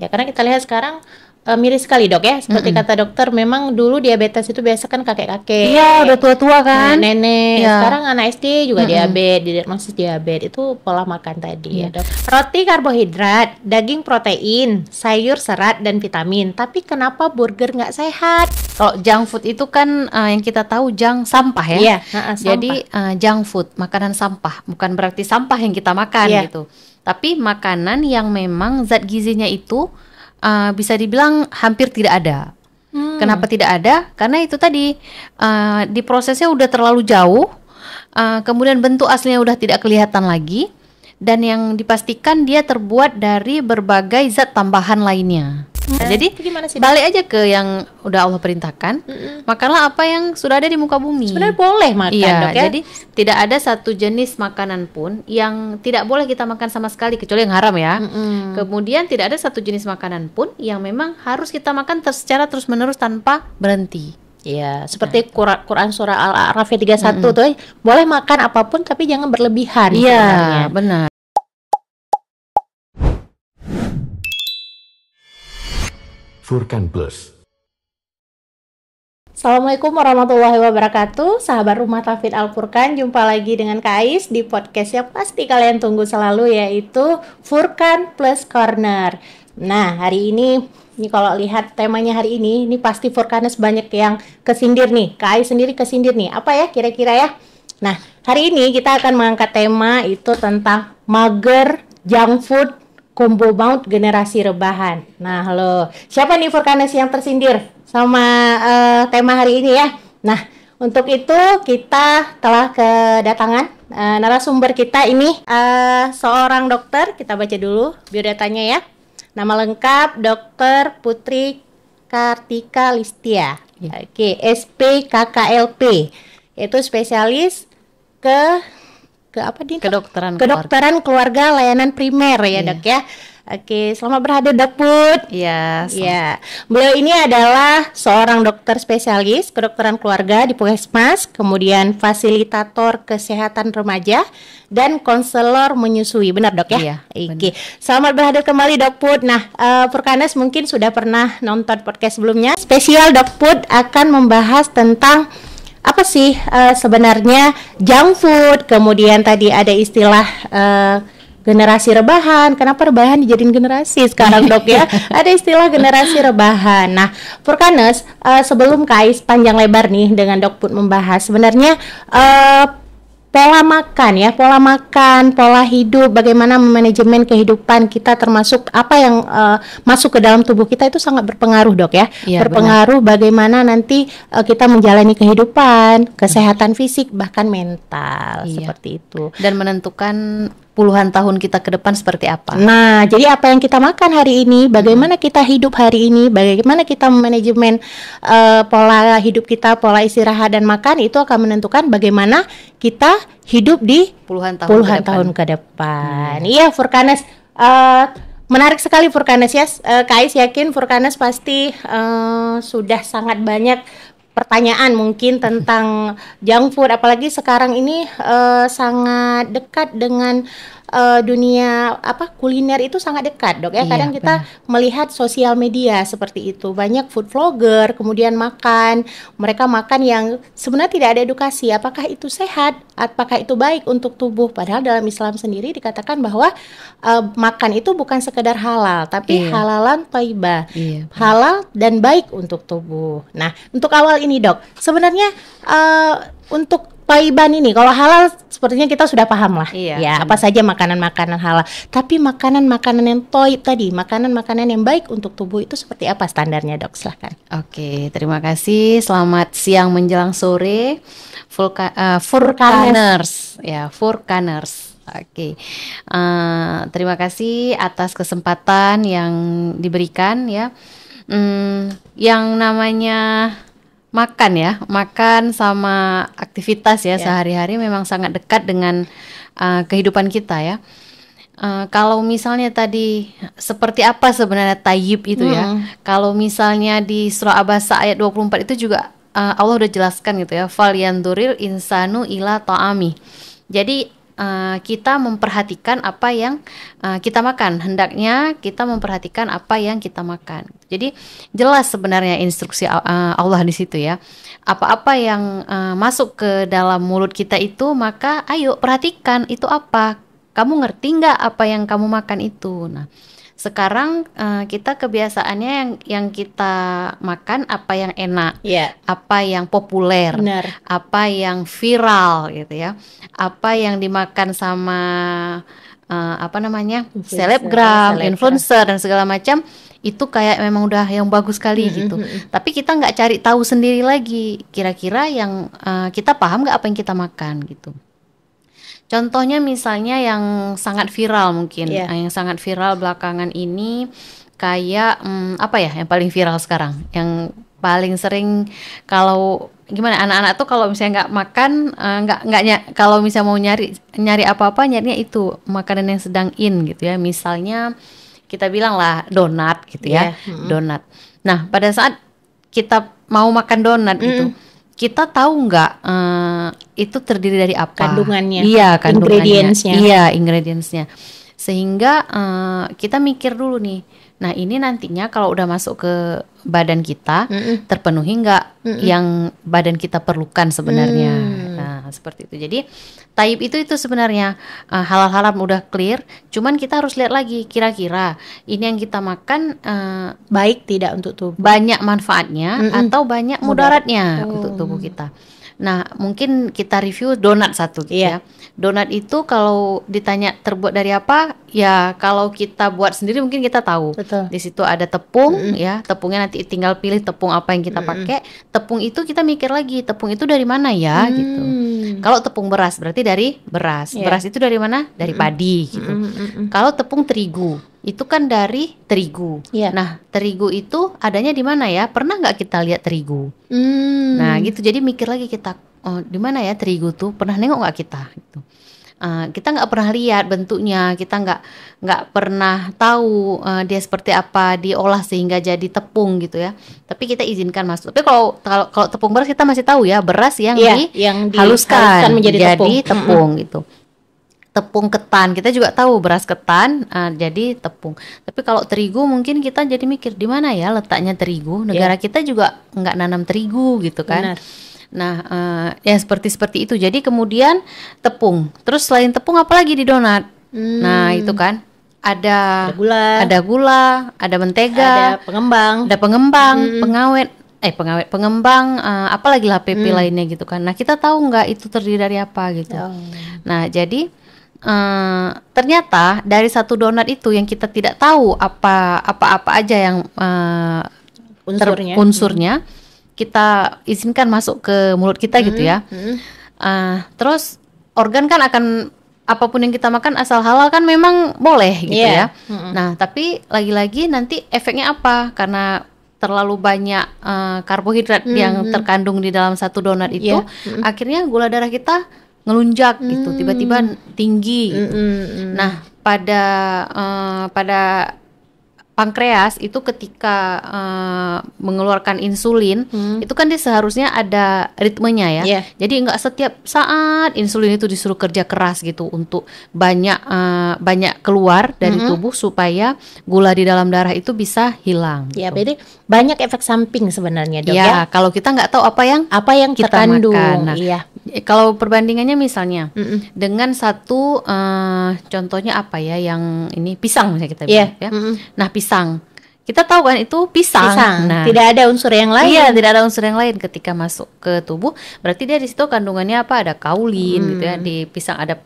Ya, karena kita lihat sekarang miris sekali dok ya, seperti kata dokter, memang dulu diabetes itu biasa kan kakek-kakek. Iya, udah tua-tua kan. Nenek. Iya. Sekarang anak SD juga diabetes, masih diabetes. Itu pola makan tadi ya dok. Roti karbohidrat, daging protein, sayur serat dan vitamin. Tapi kenapa burger nggak sehat? Kalau junk food itu kan yang kita tahu sampah ya. Iya, Jadi junk food, makanan sampah, bukan berarti sampah yang kita makan gitu. Tapi makanan yang memang zat gizinya itu bisa dibilang hampir tidak ada. Kenapa tidak ada? Karena itu tadi diprosesnya udah terlalu jauh, kemudian bentuk aslinya udah tidak kelihatan lagi, dan yang dipastikan dia terbuat dari berbagai zat tambahan lainnya. Jadi balik aja ke yang udah Allah perintahkan, makanlah apa yang sudah ada di muka bumi. Sebenarnya boleh makan dok ya. Jadi tidak ada satu jenis makanan pun yang tidak boleh kita makan sama sekali, kecuali yang haram ya. Kemudian tidak ada satu jenis makanan pun yang memang harus kita makan secara terus menerus tanpa berhenti. Iya, seperti Quran surah Al-A'raf 31 tuh, boleh makan apapun tapi jangan berlebihan. Iya, benar. Furqan Plus. Assalamualaikum warahmatullahi wabarakatuh, sahabat rumah Tahfidz Al-Furqan. Jumpa lagi dengan Kak Ais di podcast yang pasti kalian tunggu selalu, yaitu Furqan Plus Corner. Nah, hari ini kalau lihat temanya hari ini pasti Furqaners banyak yang kesindir nih. Kak Ais sendiri kesindir nih. Apa ya kira-kira ya? Nah, hari ini kita akan mengangkat tema itu tentang mager, junk food, combo maut generasi rebahan. Nah, halo. Siapa nih Furqaners yang tersindir sama tema hari ini ya? Nah, untuk itu kita telah kedatangan narasumber kita ini seorang dokter. Kita baca dulu biodatanya ya. Nama lengkap Dr. Putri Kartika Listia. Oke, SPKKLP. Yaitu spesialis kedokteran keluarga layanan primer ya dok ya. Oke, selamat berhadir Dok Put. Iya. Beliau ini adalah seorang dokter spesialis kedokteran keluarga di Puskesmas, kemudian fasilitator kesehatan remaja dan konselor menyusui. Benar Dok ya? Iya. Oke, selamat berhadir kembali Dok Put. Nah, Furqaners mungkin sudah pernah nonton podcast sebelumnya. Spesial Dok Put akan membahas tentang apa sih sebenarnya junk food, kemudian tadi ada istilah generasi rebahan. Kenapa rebahan dijadiin generasi sekarang dok ya? Ada istilah generasi rebahan. Nah, Furqaners, sebelum Kak Ais panjang lebar nih dengan Dok Put membahas sebenarnya pola makan, pola hidup, bagaimana manajemen kehidupan kita, termasuk apa yang masuk ke dalam tubuh kita itu sangat berpengaruh dok ya. Berpengaruh bagaimana nanti kita menjalani kehidupan, kesehatan fisik bahkan mental seperti itu. Dan menentukan puluhan tahun kita ke depan seperti apa. Nah, jadi apa yang kita makan hari ini, bagaimana kita hidup hari ini, bagaimana kita manajemen pola hidup kita, pola istirahat dan makan, itu akan menentukan bagaimana kita hidup di puluhan tahun ke depan. Iya, Furqaners, menarik sekali Furqaners ya. Kak Ais yakin Furqaners pasti sudah sangat banyak pertanyaan mungkin tentang junk food, apalagi sekarang ini sangat dekat dengan dunia kuliner itu sangat dekat dok ya. Kadang kita melihat sosial media seperti itu, banyak food vlogger kemudian mereka makan yang sebenarnya tidak ada edukasi apakah itu sehat, apakah itu baik untuk tubuh, padahal dalam Islam sendiri dikatakan bahwa makan itu bukan sekedar halal tapi halalan thayyibah, halal dan baik untuk tubuh. Nah, untuk awal ini dok, sebenarnya untuk thayyiban ini, kalau halal sepertinya kita sudah paham lah apa saja makanan-makanan halal, tapi makanan-makanan yang thayyib tadi, makanan-makanan yang baik untuk tubuh itu seperti apa standarnya dok? Silahkan. Oke, terima kasih. Selamat siang menjelang sore Furqaners ya, Furqaners. Oke, terima kasih atas kesempatan yang diberikan ya. Yang namanya makan sama aktivitas ya sehari-hari memang sangat dekat dengan kehidupan kita ya. Kalau misalnya tadi seperti apa sebenarnya tayyib itu ya. Kalau misalnya di surah Abasa ayat 24 itu juga Allah udah jelaskan gitu ya, fal yanduril insanu ila ta'ami. Jadi kita memperhatikan apa yang kita makan. Hendaknya kita memperhatikan apa yang kita makan. Jadi jelas sebenarnya instruksi Allah di situ ya. Apa-apa yang masuk ke dalam mulut kita itu, maka ayo perhatikan itu apa. Kamu ngerti nggak apa yang kamu makan itu? Nah, sekarang kita kebiasaannya yang kita makan apa yang enak, apa yang populer, apa yang viral gitu ya, apa yang dimakan sama selebgram, influencer dan segala macam, itu kayak memang udah yang bagus sekali gitu. Tapi kita nggak cari tahu sendiri lagi, kira-kira yang kita paham nggak apa yang kita makan gitu. Contohnya misalnya yang sangat viral mungkin, yang sangat viral belakangan ini kayak apa ya yang paling viral sekarang, yang paling sering kalau gimana anak-anak tuh kalau misalnya nggak makan kalau misalnya mau nyari apa-apa nyarinya itu makanan yang sedang in gitu ya. Misalnya kita bilang lah donat gitu ya, donat. Nah pada saat kita mau makan donat gitu, kita tahu nggak itu terdiri dari apa? Kandungannya. Iya, kandungannya. Ingredientsnya. Iya, ingredientsnya. Sehingga kita mikir dulu nih. Nah, ini nantinya kalau udah masuk ke badan kita, terpenuhi nggak yang badan kita perlukan sebenarnya. Nah, seperti itu. Jadi, taib itu sebenarnya halal haram udah clear. Cuman kita harus lihat lagi kira-kira ini yang kita makan baik tidak untuk tubuh. Banyak manfaatnya atau banyak mudaratnya untuk tubuh kita. Nah, mungkin kita review donat satu gitu ya. Donat itu kalau ditanya terbuat dari apa, ya kalau kita buat sendiri mungkin kita tahu. Betul. Di situ ada tepung ya, tepungnya nanti tinggal pilih tepung apa yang kita pakai. Tepung itu kita mikir lagi, tepung itu dari mana ya gitu. Kalau tepung beras berarti dari beras. Beras itu dari mana? Dari padi gitu. Kalau tepung terigu itu kan dari terigu. Nah, terigu itu adanya di mana ya? Pernah nggak kita lihat terigu? Nah, gitu. Jadi mikir lagi kita, di mana ya terigu tuh? Pernah nengok nggak kita? Gitu. Kita nggak pernah lihat bentuknya, kita nggak pernah tahu dia seperti apa diolah sehingga jadi tepung gitu ya. Tapi kita izinkan masuk. Tapi kalau tepung beras kita masih tahu ya, beras yang dihaluskan menjadi tepung gitu. Tepung ketan kita juga tahu beras ketan jadi tepung. Tapi kalau terigu mungkin kita jadi mikir di mana ya letaknya terigu. Negara kita juga nggak nanam terigu gitu kan. Benar. Nah ya seperti itu. Jadi kemudian tepung. Terus selain tepung apa lagi di donat? Nah itu kan ada gula, ada mentega, ada pengembang, pengembang, apalagi lah PP lainnya gitu kan. Nah kita tahu nggak itu terdiri dari apa gitu. Nah jadi ternyata dari satu donat itu yang kita tidak tahu apa aja yang unsurnya kita izinkan masuk ke mulut kita gitu ya. Terus organ kan akan apapun yang kita makan asal halal kan memang boleh gitu ya. Nah tapi lagi-lagi nanti efeknya apa? Karena terlalu banyak karbohidrat yang terkandung di dalam satu donat itu, akhirnya gula darah kita ngelunjak gitu, tiba-tiba tinggi gitu. Nah pada pankreas itu ketika mengeluarkan insulin itu kan dia seharusnya ada ritmenya ya. Jadi nggak setiap saat insulin itu disuruh kerja keras gitu untuk banyak keluar dari tubuh supaya gula di dalam darah itu bisa hilang. Ya, gitu. jadi banyak efek samping sebenarnya dok ya. Kalau kita nggak tahu apa yang kita terkandung. Makan. Nah, kalau perbandingannya misalnya dengan satu contohnya apa ya yang ini pisang misalnya kita bilang ya. Nah pisang kita tahu kan itu pisang. Nah, tidak ada unsur yang lain. Iya, tidak ada unsur yang lain ketika masuk ke tubuh. Berarti dia di situ kandungannya apa? Ada kaulin gitu ya. Di pisang ada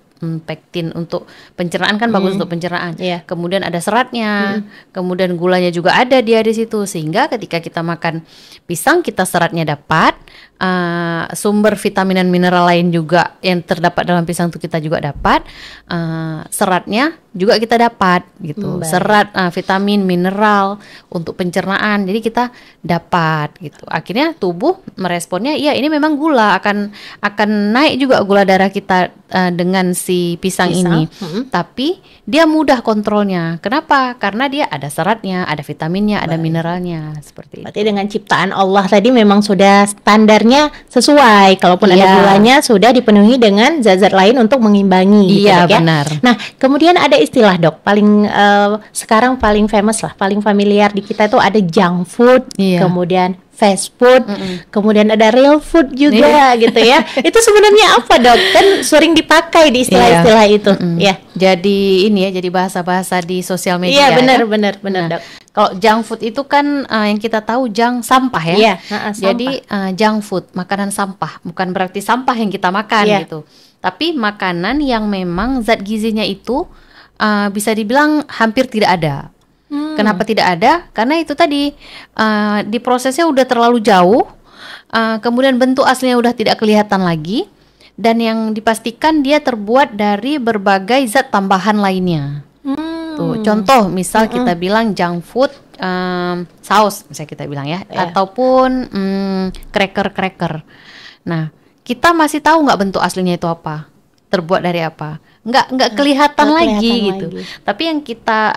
pektin untuk pencernaan kan bagus untuk pencernaan. Kemudian ada seratnya, kemudian gulanya juga ada dia di situ sehingga ketika kita makan pisang kita seratnya dapat, sumber vitamin dan mineral lain juga yang terdapat dalam pisang itu kita juga dapat, seratnya juga kita dapat gitu. Serat, vitamin, mineral untuk pencernaan. Jadi kita dapat gitu. Akhirnya tubuh meresponnya iya ini memang gula akan naik juga gula darah kita dengan si pisang ini. Tapi dia mudah kontrolnya. Kenapa? Karena dia ada seratnya, ada vitaminnya, ada mineralnya seperti itu. Berarti dengan ciptaan Allah tadi memang sudah standarnya kadarnya sesuai. Kalaupun ada gulanya sudah dipenuhi dengan zat-zat lain untuk mengimbangi. Iya, gitu, benar. Nah, kemudian ada istilah dok, paling sekarang paling famous lah, paling familiar di kita itu ada junk food, kemudian fast food, kemudian ada real food juga gitu ya. Itu sebenarnya apa dok? Kan sering dipakai di istilah-istilah itu. Ya. Jadi ini ya, jadi bahasa-bahasa di sosial Iya media. benar Nah, dok. kalau junk food itu kan yang kita tahu junk sampah ya. Iya, Jadi junk food, makanan sampah, bukan berarti sampah yang kita makan gitu. Tapi makanan yang memang zat gizinya itu bisa dibilang hampir tidak ada. Kenapa tidak ada? Karena itu tadi diprosesnya udah terlalu jauh, kemudian bentuk aslinya udah tidak kelihatan lagi, dan yang dipastikan dia terbuat dari berbagai zat tambahan lainnya. Tuh, contoh misal kita bilang junk food, saus misalnya kita bilang ya, ataupun cracker. Nah, kita masih tahu nggak bentuk aslinya itu apa, terbuat dari apa? Nggak kelihatan lagi gitu. Tapi yang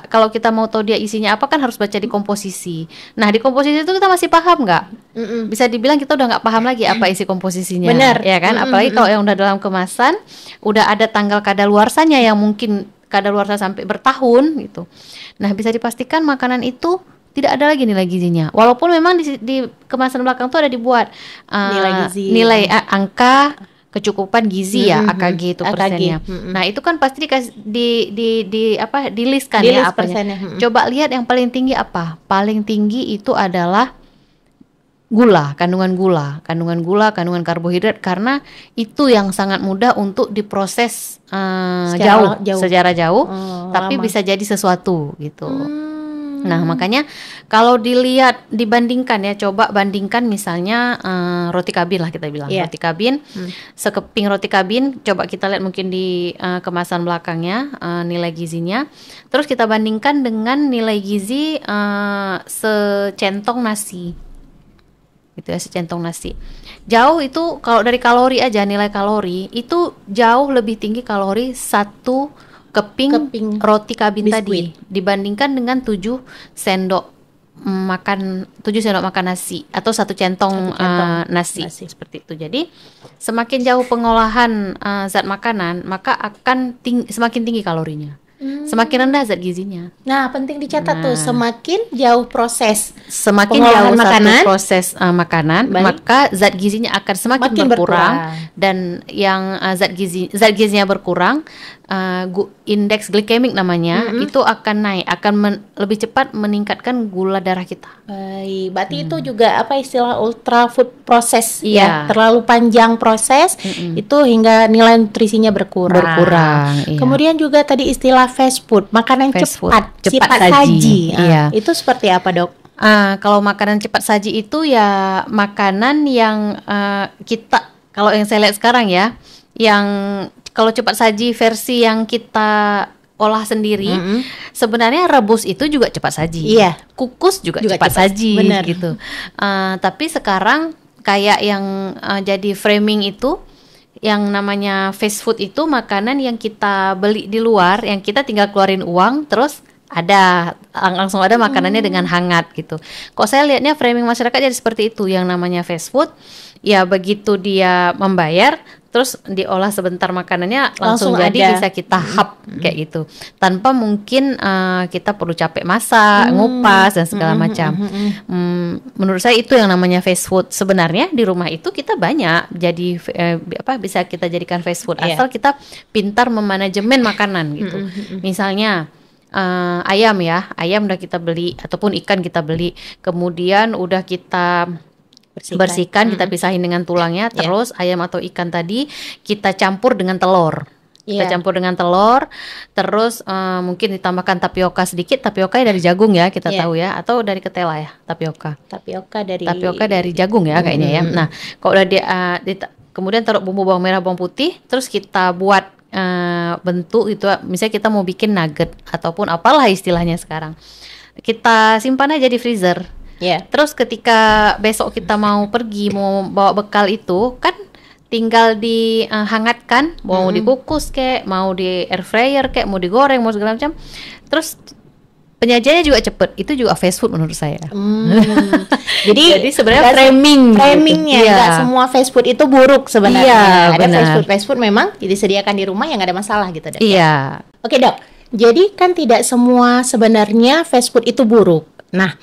kalau kita mau tahu dia isinya apa kan harus baca di komposisi. Nah, di komposisi itu kita masih paham nggak? Bisa dibilang kita udah nggak paham lagi apa isi komposisinya. Benar. Ya kan? Apalagi kalau yang udah dalam kemasan, udah ada tanggal kadaluarsanya yang mungkin kadaluarsa sampai bertahun gitu. Nah, bisa dipastikan makanan itu tidak ada lagi nilai gizinya. Walaupun memang di kemasan belakang tuh ada dibuat nilai gizi, angka kecukupan gizi ya, AKG itu persennya. Nah, itu kan pasti di-listkan ya apanya. Coba lihat yang paling tinggi apa? Paling tinggi itu adalah kandungan gula, karbohidrat, karena itu yang sangat mudah untuk diproses secara jauh, tapi lama. Bisa jadi sesuatu gitu. Nah, makanya kalau dibandingkan ya, coba bandingkan misalnya roti kabin lah kita bilang. Roti kabin, sekeping roti kabin, coba kita lihat mungkin di kemasan belakangnya nilai gizinya. Terus kita bandingkan dengan nilai gizi secentong nasi. Gitu ya, secentong nasi. Jauh itu kalau dari kalori aja, nilai kalori itu jauh lebih tinggi kalori satu keping roti kabin tadi dibandingkan dengan 7 sendok makan nasi atau 1 centong nasi seperti itu. Jadi semakin jauh pengolahan zat makanan, maka akan semakin tinggi kalorinya. Semakin rendah zat gizinya. Nah, penting dicatat tuh, semakin jauh proses, semakin jauh makanan, proses makanan, maka zat gizinya akan semakin berkurang. Dan yang zat gizinya berkurang, indeks glikemik namanya, itu akan naik, lebih cepat meningkatkan gula darah kita. Baik, berarti itu juga apa istilah ultra food process ya, terlalu panjang proses itu hingga nilai nutrisinya berkurang. Kemudian juga tadi istilah fast food, makanan cepat saji. Itu seperti apa dok? Kalau makanan cepat saji itu ya makanan yang kalau yang saya lihat sekarang ya, yang kalau cepat saji versi yang kita olah sendiri, sebenarnya rebus itu juga cepat saji, kukus juga cepat saji, gitu. Tapi sekarang kayak yang jadi framing itu, yang namanya fast food itu makanan yang kita beli di luar, yang kita tinggal keluarin uang, terus langsung ada makanannya dengan hangat gitu. Kok saya lihatnya framing masyarakat jadi seperti itu, yang namanya fast food, ya begitu dia membayar, terus diolah sebentar makanannya langsung jadi bisa kita hap kayak gitu, tanpa mungkin kita perlu capek masak, ngupas dan segala macam. Menurut saya itu yang namanya fast food. Sebenarnya di rumah itu kita banyak jadi bisa kita jadikan fast food, asal kita pintar memanajemen makanan gitu. Misalnya ayam udah kita beli, ataupun ikan kita beli, kemudian udah kita bersihkan, kita pisahin dengan tulangnya, terus ayam atau ikan tadi kita campur dengan telur. Kita campur dengan telur, terus mungkin ditambahkan tapioka sedikit. Tapioka dari jagung ya, kita tahu ya, atau dari ketela ya, tapioka dari jagung ya kayaknya ya. Nah, kalau udah kemudian taruh bumbu bawang merah, bawang putih, terus kita buat bentuk itu, misalnya kita mau bikin nugget ataupun apalah istilahnya sekarang, kita simpan aja di freezer. Terus ketika besok kita mau pergi, mau bawa bekal itu kan tinggal dihangatkan, mau dikukus kek, mau di air fryer kek, mau digoreng, mau segala macam. Terus penyajiannya juga cepet. Itu juga fast food menurut saya. Jadi sebenarnya framingnya gitu. Nggak semua fast food itu buruk sebenarnya. Ada benar. fast food memang disediakan di rumah yang nggak ada masalah gitu, Dok. Iya. Oke, Dok. Jadi kan tidak semua sebenarnya fast food itu buruk. Nah,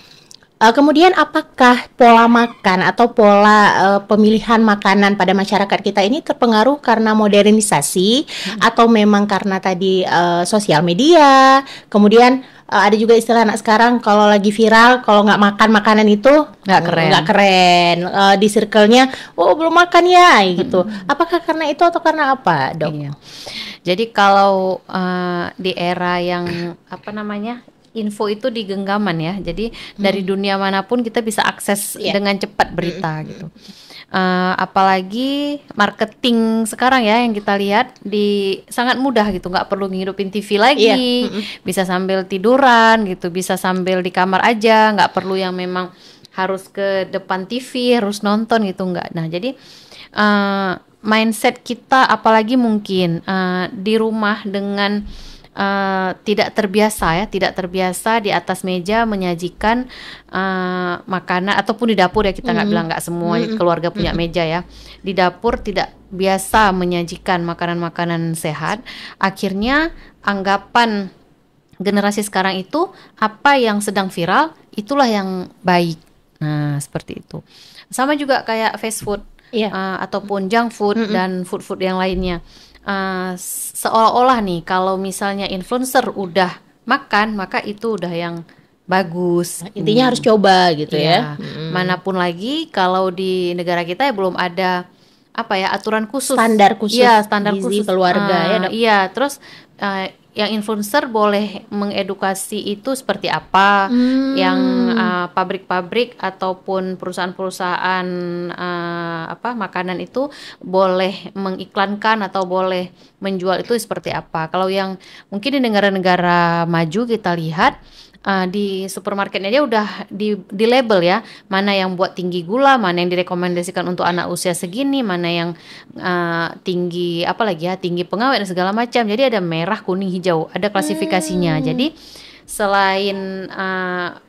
kemudian apakah pola makan atau pola pemilihan makanan pada masyarakat kita ini terpengaruh karena modernisasi atau memang karena tadi sosial media? Kemudian ada juga istilah anak sekarang kalau lagi viral, kalau nggak makan makanan itu nggak keren. Di circle-nya, oh belum makan ya, gitu. Apakah karena itu atau karena apa, Dok? Iya. Jadi kalau di era yang info itu di genggaman ya. Jadi dari dunia manapun kita bisa akses dengan cepat berita gitu. Apalagi marketing sekarang ya yang kita lihat sangat mudah gitu, nggak perlu ngidupin TV lagi, bisa sambil tiduran gitu, bisa sambil di kamar aja, nggak perlu yang memang harus ke depan TV harus nonton gitu, nggak. Nah jadi mindset kita apalagi mungkin di rumah dengan tidak terbiasa di atas meja menyajikan makanan ataupun di dapur ya, kita nggak bilang nggak semua keluarga punya meja ya, di dapur tidak biasa menyajikan makanan-makanan sehat, akhirnya anggapan generasi sekarang itu apa yang sedang viral itulah yang baik. Nah seperti itu, sama juga kayak fast food ataupun junk food dan food yang lainnya. Seolah-olah nih kalau misalnya influencer udah makan maka itu udah yang bagus. Intinya harus coba gitu ya. Manapun lagi kalau di negara kita ya belum ada aturan khusus, standar khusus, standar gizi khusus keluarga ya, Dok. Iya, terus yang influencer boleh mengedukasi itu seperti apa, yang pabrik-pabrik ataupun perusahaan-perusahaan makanan itu boleh mengiklankan atau boleh menjual itu seperti apa. Kalau yang mungkin di negara-negara maju kita lihat di supermarketnya dia udah di label ya, mana yang buat tinggi gula, mana yang direkomendasikan untuk anak usia segini, mana yang tinggi tinggi pengawet dan segala macam. Jadi ada merah, kuning, hijau, ada klasifikasinya. Jadi selain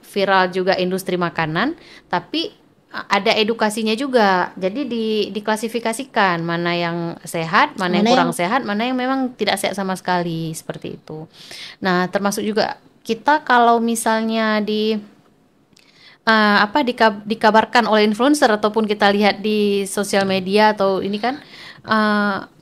viral juga industri makanan, tapi ada edukasinya juga. Jadi diklasifikasikan mana yang sehat, mana yang kurang sehat, mana yang memang tidak sehat sama sekali, seperti itu. Nah, termasuk juga kita kalau misalnya dikabarkan oleh influencer ataupun kita lihat di sosial media atau ini kan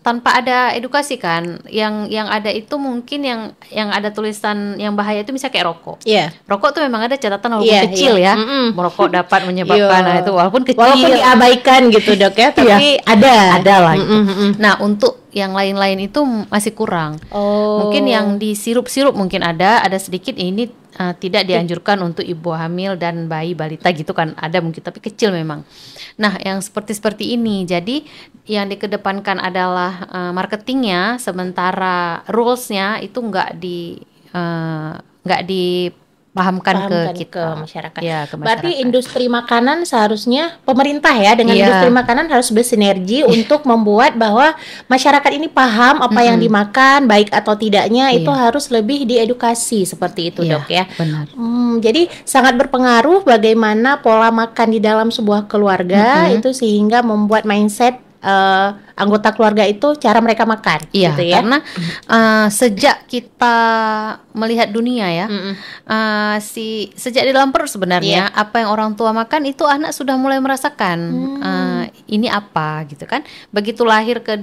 tanpa ada edukasi kan, yang ada itu mungkin yang ada tulisan yang bahaya itu misalnya kayak rokok. Rokok tuh memang ada catatan walaupun kecil ya. Merokok dapat menyebabkan itu walaupun kecil. Walaupun diabaikan gitu, Dok ya, tapi ada lah gitu. Nah, untuk yang lain-lain itu masih kurang. Mungkin yang di sirup-sirup mungkin ada sedikit, ini tidak dianjurkan untuk ibu hamil dan bayi balita gitu kan, ada mungkin tapi kecil memang. Nah, yang seperti ini, jadi yang dikedepankan adalah marketingnya, sementara rules-nya itu nggak dipahamkan ke masyarakat. Ya, ke masyarakat. Berarti industri makanan seharusnya pemerintah ya dengan industri makanan harus bersinergi untuk membuat bahwa masyarakat ini paham apa yang dimakan baik atau tidaknya, itu harus lebih diedukasi seperti itu, Dok ya. Benar. Jadi sangat berpengaruh bagaimana pola makan di dalam sebuah keluarga itu sehingga membuat mindset anggota keluarga itu cara mereka makan, gitu ya. Karena sejak kita melihat dunia ya, sejak di dalam perut sebenarnya apa yang orang tua makan itu anak sudah mulai merasakan ini apa gitu kan. Begitu lahir ke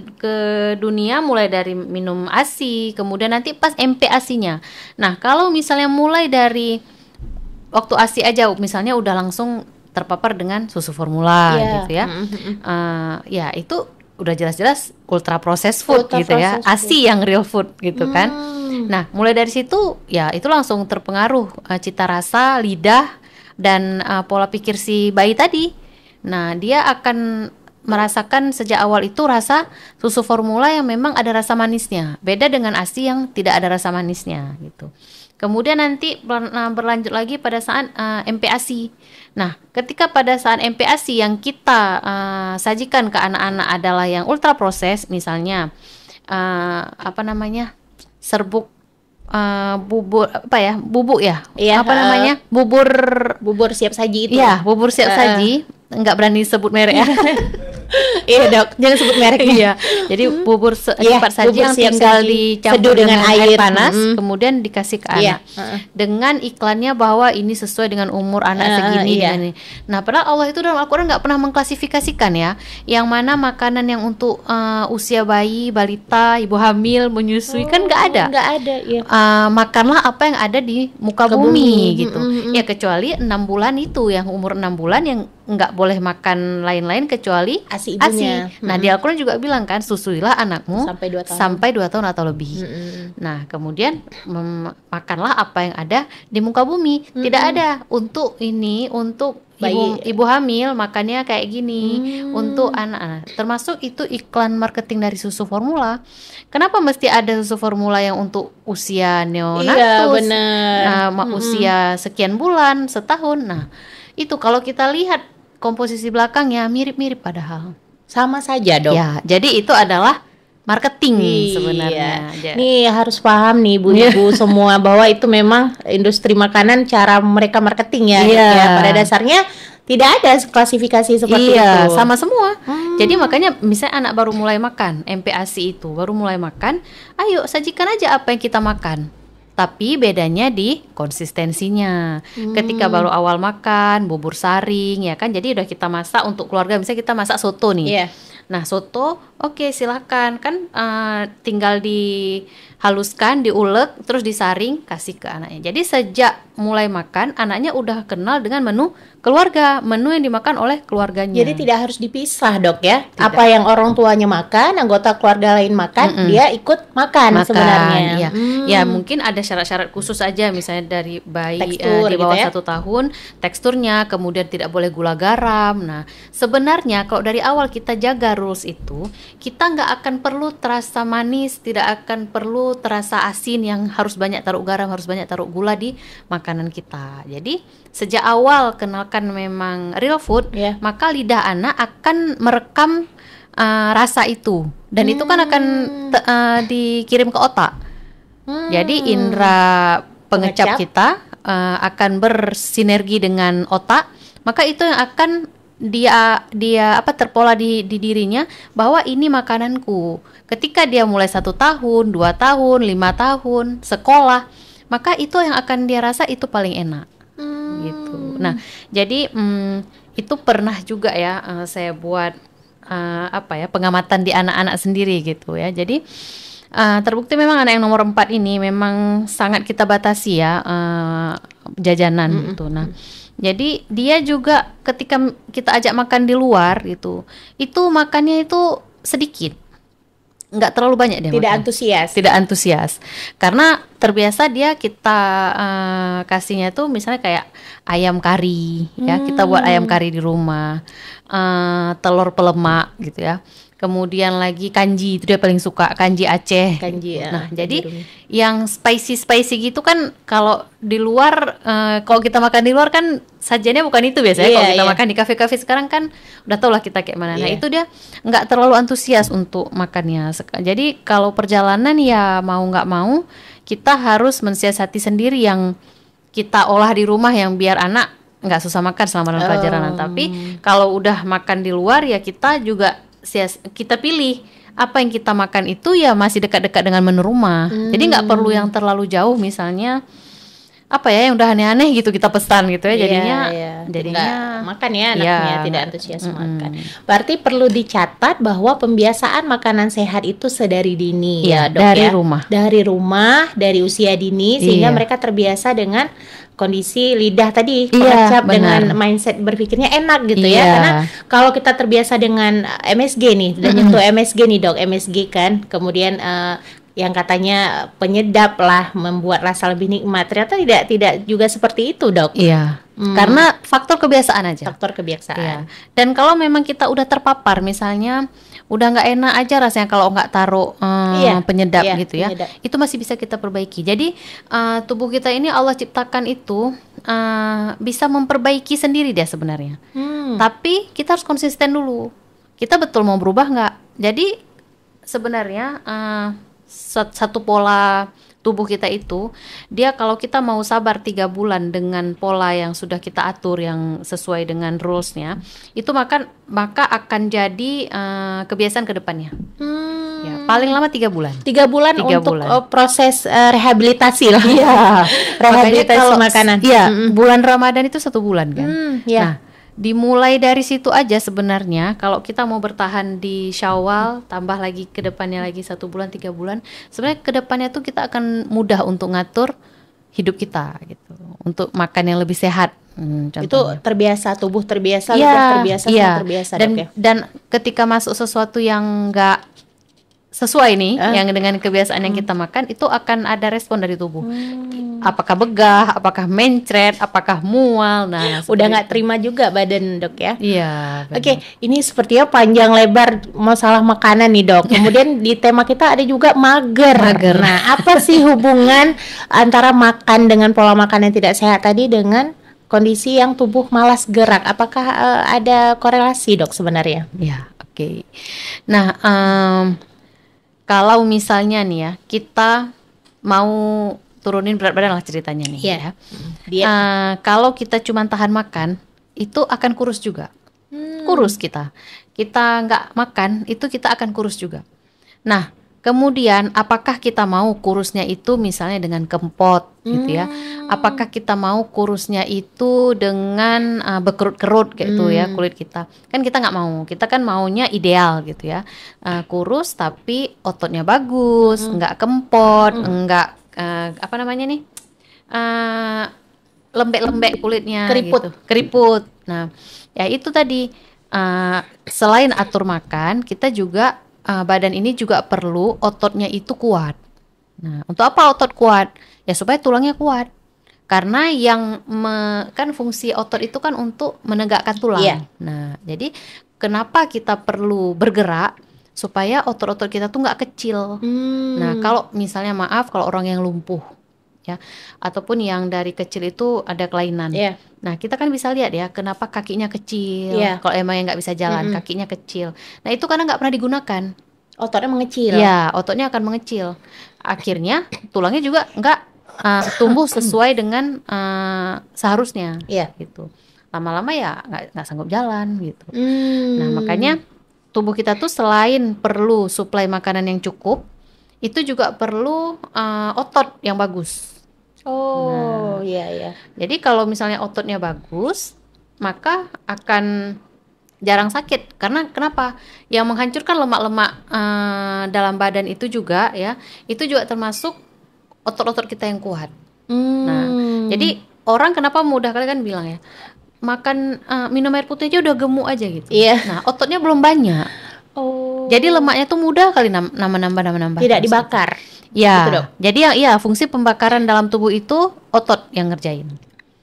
dunia mulai dari minum ASI, kemudian nanti pas MPASI-nya. Nah, kalau misalnya mulai dari waktu ASI aja misalnya udah langsung terpapar dengan susu formula gitu ya. Ya itu udah jelas-jelas ultra processed food gitu ya. ASI yang real food gitu kan. Nah, mulai dari situ ya itu langsung terpengaruh cita rasa, lidah dan pola pikir si bayi tadi. Nah, dia akan merasakan sejak awal itu rasa susu formula yang memang ada rasa manisnya. Beda dengan ASI yang tidak ada rasa manisnya gitu. Kemudian nanti berlanjut lagi pada saat MPASI. Nah, ketika pada saat MPASI yang kita sajikan ke anak-anak adalah yang ultra proses, misalnya serbuk bubur apa ya? Bubuk ya? Iya, Apa namanya? Bubur siap saji itu. Iya, bubur siap saji. Enggak berani sebut merek ya. Iya dok, jangan sebut mereknya. Iya. Jadi bubur cepat saji bubur yang siap tinggal saji. dicampur Seduh dengan air panas, kemudian dikasih ke Iya. anak. Dengan iklannya bahwa ini sesuai dengan umur anak segini. Iya. Dengan ini. Nah, padahal Allah itu dalam Al-Quran nggak pernah mengklasifikasikan ya, yang mana makanan yang untuk usia bayi, balita, ibu hamil, menyusui kan nggak ada. Nggak ada, ya. Makanlah apa yang ada di muka Ke bumi, bumi. gitu. Ya kecuali 6 bulan itu, yang umur 6 bulan yang nggak boleh makan lain-lain kecuali ASI ibunya. Nah, di Al-Quran juga bilang kan, susuilah anakmu Sampai 2 tahun. sampai 2 tahun atau lebih. Nah, kemudian makanlah apa yang ada di muka bumi. Tidak ada untuk ini, untuk ibu hamil makannya kayak gini, untuk anak. Termasuk itu iklan marketing dari susu formula. Kenapa mesti ada susu formula yang untuk usia neonatus? Iya, benar. Usia sekian bulan, setahun. Nah, itu kalau kita lihat komposisi belakangnya mirip-mirip padahal. Sama saja dok. Ya, jadi itu adalah marketing Iya. sebenarnya. Nih harus paham nih ibu-ibu semua bahwa itu memang industri makanan cara mereka marketing ya. Iya. Ya, pada dasarnya tidak ada klasifikasi seperti Iya, itu. sama semua. Jadi makanya misalnya anak baru mulai makan, MPASI itu baru mulai makan, ayo sajikan aja apa yang kita makan. Tapi bedanya di konsistensinya. Ketika baru awal makan, bubur saring ya kan. Jadi udah kita masak untuk keluarga, misalnya kita masak soto nih. Iya. Nah, soto oke, silakan kan, tinggal dihaluskan, diulek, terus disaring, kasih ke anaknya. Jadi sejak mulai makan, anaknya udah kenal dengan menu keluarga, menu yang dimakan oleh keluarganya. Jadi tidak harus dipisah dok ya. Apa yang orang tuanya makan, anggota keluarga lain makan, dia ikut makan sebenarnya. Iya. Ya mungkin ada syarat-syarat khusus aja, misalnya dari bayi Tekstur di bawah gitu ya. 1 tahun, teksturnya, kemudian tidak boleh gula garam. Nah, sebenarnya kalau dari awal kita jaga rules itu, kita nggak akan perlu terasa manis, tidak akan perlu terasa asin yang harus banyak taruh garam, harus banyak taruh gula di makanan kita. Jadi sejak awal kenalkan memang real food, Iya. maka lidah anak akan merekam rasa itu, dan itu kan akan dikirim ke otak. Jadi indera pengecap Pengecap. kita akan bersinergi dengan otak, maka itu yang akan dia terpola di dirinya bahwa ini makananku. Ketika dia mulai 1 tahun, 2 tahun, 5 tahun sekolah, maka itu yang akan dia rasa itu paling enak. Gitu. Nah, jadi itu pernah juga ya saya buat pengamatan di anak-anak sendiri gitu ya. Jadi terbukti memang anak yang nomor 4 ini memang sangat kita batasi ya jajanan gitu. Nah, jadi dia juga ketika kita ajak makan di luar gitu, itu makannya itu sedikit, nggak terlalu banyak dia Tidak makan. antusias. Tidak antusias karena terbiasa dia kita kasihnya tuh misalnya kayak ayam kari ya, kita buat ayam kari di rumah, telur pelemak gitu ya, kemudian lagi kanji, itu dia paling suka kanji Aceh. Kanji ya. Nah, jadi Rumi. yang spicy gitu kan kalau di luar, kalau kita makan di luar kan sajiannya bukan itu biasanya. Iya, Kalau kita iya. makan di kafe-kafe sekarang kan udah tau lah kita kayak mana. Nah, Iya. itu dia nggak terlalu antusias untuk makannya. Jadi kalau perjalanan ya mau nggak mau kita harus mensiasati sendiri yang kita olah di rumah, yang biar anak nggak susah makan selama dalam perjalanan. Tapi kalau udah makan di luar ya kita juga kita pilih apa yang kita makan itu ya masih dekat-dekat dengan menu rumah. Jadi nggak perlu yang terlalu jauh, misalnya apa ya yang udah aneh-aneh gitu kita pesan gitu ya, jadinya Nggak makan ya anaknya, Iya, tidak antusias makan. Berarti perlu dicatat bahwa pembiasaan makanan sehat itu sedari dini Iya, ya dok dari ya. rumah. Dari rumah, dari usia dini sehingga Iya. mereka terbiasa dengan kondisi lidah tadi, Iya, pengecap benar. dengan mindset berpikirnya enak gitu ya. Iya. Karena kalau kita terbiasa dengan MSG nih, dan nyentuh MSG nih dok, MSG kan, kemudian yang katanya penyedap lah, membuat rasa lebih nikmat. Ternyata tidak juga seperti itu dok. Iya. Karena faktor kebiasaan aja. Faktor kebiasaan. Iya. Dan kalau memang kita udah terpapar, misalnya udah nggak enak aja rasanya kalau nggak taruh penyedap iya, gitu ya, penyedap. itu masih bisa kita perbaiki. Jadi tubuh kita ini Allah ciptakan itu bisa memperbaiki sendiri dia sebenarnya. Tapi kita harus konsisten dulu. Kita betul mau berubah nggak? Jadi sebenarnya satu pola tubuh kita itu, dia kalau kita mau sabar 3 bulan dengan pola yang sudah kita atur yang sesuai dengan rulesnya, itu maka akan jadi kebiasaan ke depannya. Ya, paling lama 3 bulan. 3 bulan 3 untuk bulan. Proses rehabilitasi lah. Iya, Rehabilitasi kalau makanan. Iya, bulan Ramadan itu 1 bulan kan. Ya. Nah, dimulai dari situ aja sebenarnya. Kalau kita mau bertahan di Syawal, tambah lagi ke depannya lagi 1 bulan, 3 bulan, sebenarnya ke depannya tuh kita akan mudah untuk ngatur hidup kita gitu, untuk makan yang lebih sehat. Itu terbiasa, tubuh terbiasa, Iya, lidah terbiasa, iya. semua terbiasa, Dan Dok, ya. dan ketika masuk sesuatu yang enggak sesuai nih, yang dengan kebiasaan yang kita makan, itu akan ada respon dari tubuh. Apakah begah, apakah mencret, apakah mual. Nah, Udah nggak terima juga badan, Dok, ya. Iya. Oke, ini sepertinya panjang lebar masalah makanan nih, Dok. Kemudian di tema kita ada juga mager. Nah, apa sih hubungan antara makan dengan pola makan yang tidak sehat tadi dengan kondisi yang tubuh malas gerak? Apakah ada korelasi, Dok, sebenarnya? Ya, oke. Nah, kalau misalnya nih ya, kita mau turunin berat badan lah ceritanya nih. Iya. Ya. Kalau kita cuma tahan makan, itu akan kurus juga. Kurus kita. Kita nggak makan, itu kita akan kurus juga. Nah, kemudian apakah kita mau kurusnya itu misalnya dengan kempot gitu ya? Apakah kita mau kurusnya itu dengan berkerut-kerut gitu ya kulit kita? Kan kita nggak mau. Kita kan maunya ideal gitu ya. Kurus tapi ototnya bagus, nggak kempot, nggak apa namanya nih? Lembek-lembek kulitnya Keriput. gitu. Keriput. Nah, ya itu tadi selain atur makan, kita juga badan ini juga perlu ototnya itu kuat. Nah, untuk apa otot kuat? Ya supaya tulangnya kuat. Karena kan fungsi otot itu kan untuk menegakkan tulang. Iya. Nah, jadi kenapa kita perlu bergerak supaya otot-otot kita tuh nggak kecil. Nah, kalau misalnya kalau orang yang lumpuh ya, ataupun yang dari kecil itu ada kelainan. Iya. Nah, kita kan bisa lihat ya, kenapa kakinya kecil. Iya. Kalau emang yang nggak bisa jalan, kakinya kecil. Nah, itu karena nggak pernah digunakan. Ototnya mengecil. Ya, ototnya akan mengecil. Akhirnya tulangnya juga nggak tumbuh sesuai dengan seharusnya. Iya. Gitu. Lama-lama ya nggak sanggup jalan gitu. Hmm. Nah, makanya tubuh kita tuh selain perlu suplai makanan yang cukup, itu juga perlu otot yang bagus. Oh, iya iya. Jadi kalau misalnya ototnya bagus, maka akan jarang sakit. Karena kenapa? Yang menghancurkan lemak-lemak dalam badan itu juga ya, itu juga termasuk otot-otot kita yang kuat. Nah, jadi orang kenapa mudah kali kan bilang ya, makan minum air putih aja udah gemuk aja gitu. Iya. Nah, ototnya belum banyak. Oh. Jadi lemaknya tuh mudah kali nambah. Tidak dibakar. Ya. Gitu, Dok? Jadi fungsi pembakaran dalam tubuh itu otot yang ngerjain.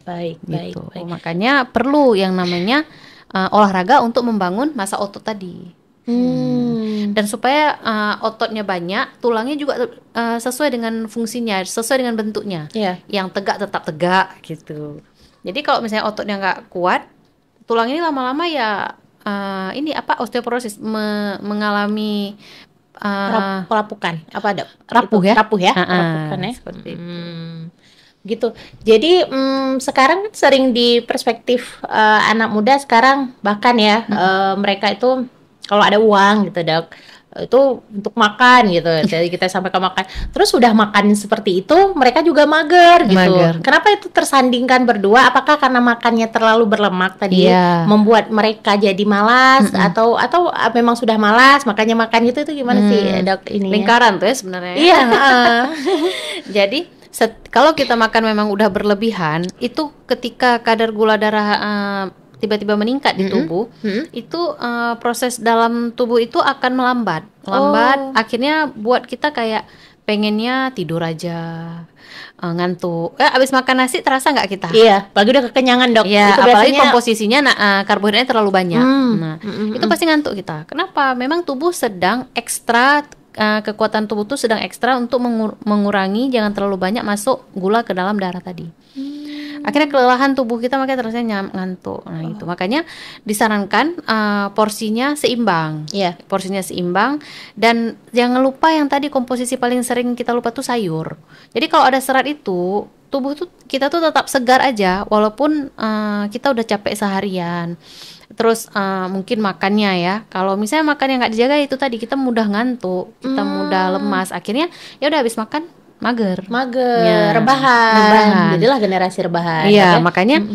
Baik, Gitu. baik. Makanya perlu yang namanya olahraga untuk membangun massa otot tadi. Dan supaya ototnya banyak, tulangnya juga sesuai dengan fungsinya, sesuai dengan bentuknya. Iya. Yang tegak tetap tegak gitu. Jadi kalau misalnya ototnya nggak kuat, tulang ini lama-lama ya osteoporosis, mengalami Pelapukan. Apa, Dok? rapuh Itu, ya. Rapuh ya. Ha-ha, Rapukan ya. seperti itu. Gitu. Jadi sekarang kan sering di perspektif anak muda sekarang bahkan ya mereka itu kalau ada uang gitu, Dok, itu untuk makan gitu. Jadi kita sampai ke makan. Terus sudah makan seperti itu, mereka juga mager gitu. Mager. Kenapa itu tersandingkan berdua? Apakah karena makannya terlalu berlemak tadi Iya. membuat mereka jadi malas atau memang sudah malas makanya makan itu gimana sih, Dok, ini? Lingkaran tuh ya sebenarnya. Iya, Jadi kalau kita makan memang udah berlebihan, itu ketika kadar gula darah tiba-tiba meningkat di tubuh, itu proses dalam tubuh itu akan melambat, akhirnya buat kita kayak pengennya tidur aja, ngantuk. Abis makan nasi terasa nggak kita? Iya, apalagi udah kekenyangan, Dok. Ya, Itu apalagi biasanya komposisinya karbohidratnya terlalu banyak. Itu pasti ngantuk kita. Kenapa? Memang tubuh sedang ekstra, kekuatan tubuh tuh sedang ekstra untuk mengurangi jangan terlalu banyak masuk gula ke dalam darah tadi. Akhirnya kelelahan tubuh kita, makanya terusnya ngantuk. Nah itu makanya disarankan porsinya seimbang. Porsinya seimbang, dan jangan lupa yang tadi komposisi paling sering kita lupa tuh sayur. Jadi kalau ada serat itu, tubuh tuh kita tuh tetap segar aja walaupun kita udah capek seharian. Terus mungkin makannya ya, kalau misalnya makan yang nggak dijaga itu tadi, kita mudah ngantuk, kita mudah lemas, akhirnya ya udah habis makan mager, ya, rebahan. Jadilah generasi rebahan. Iya, makanya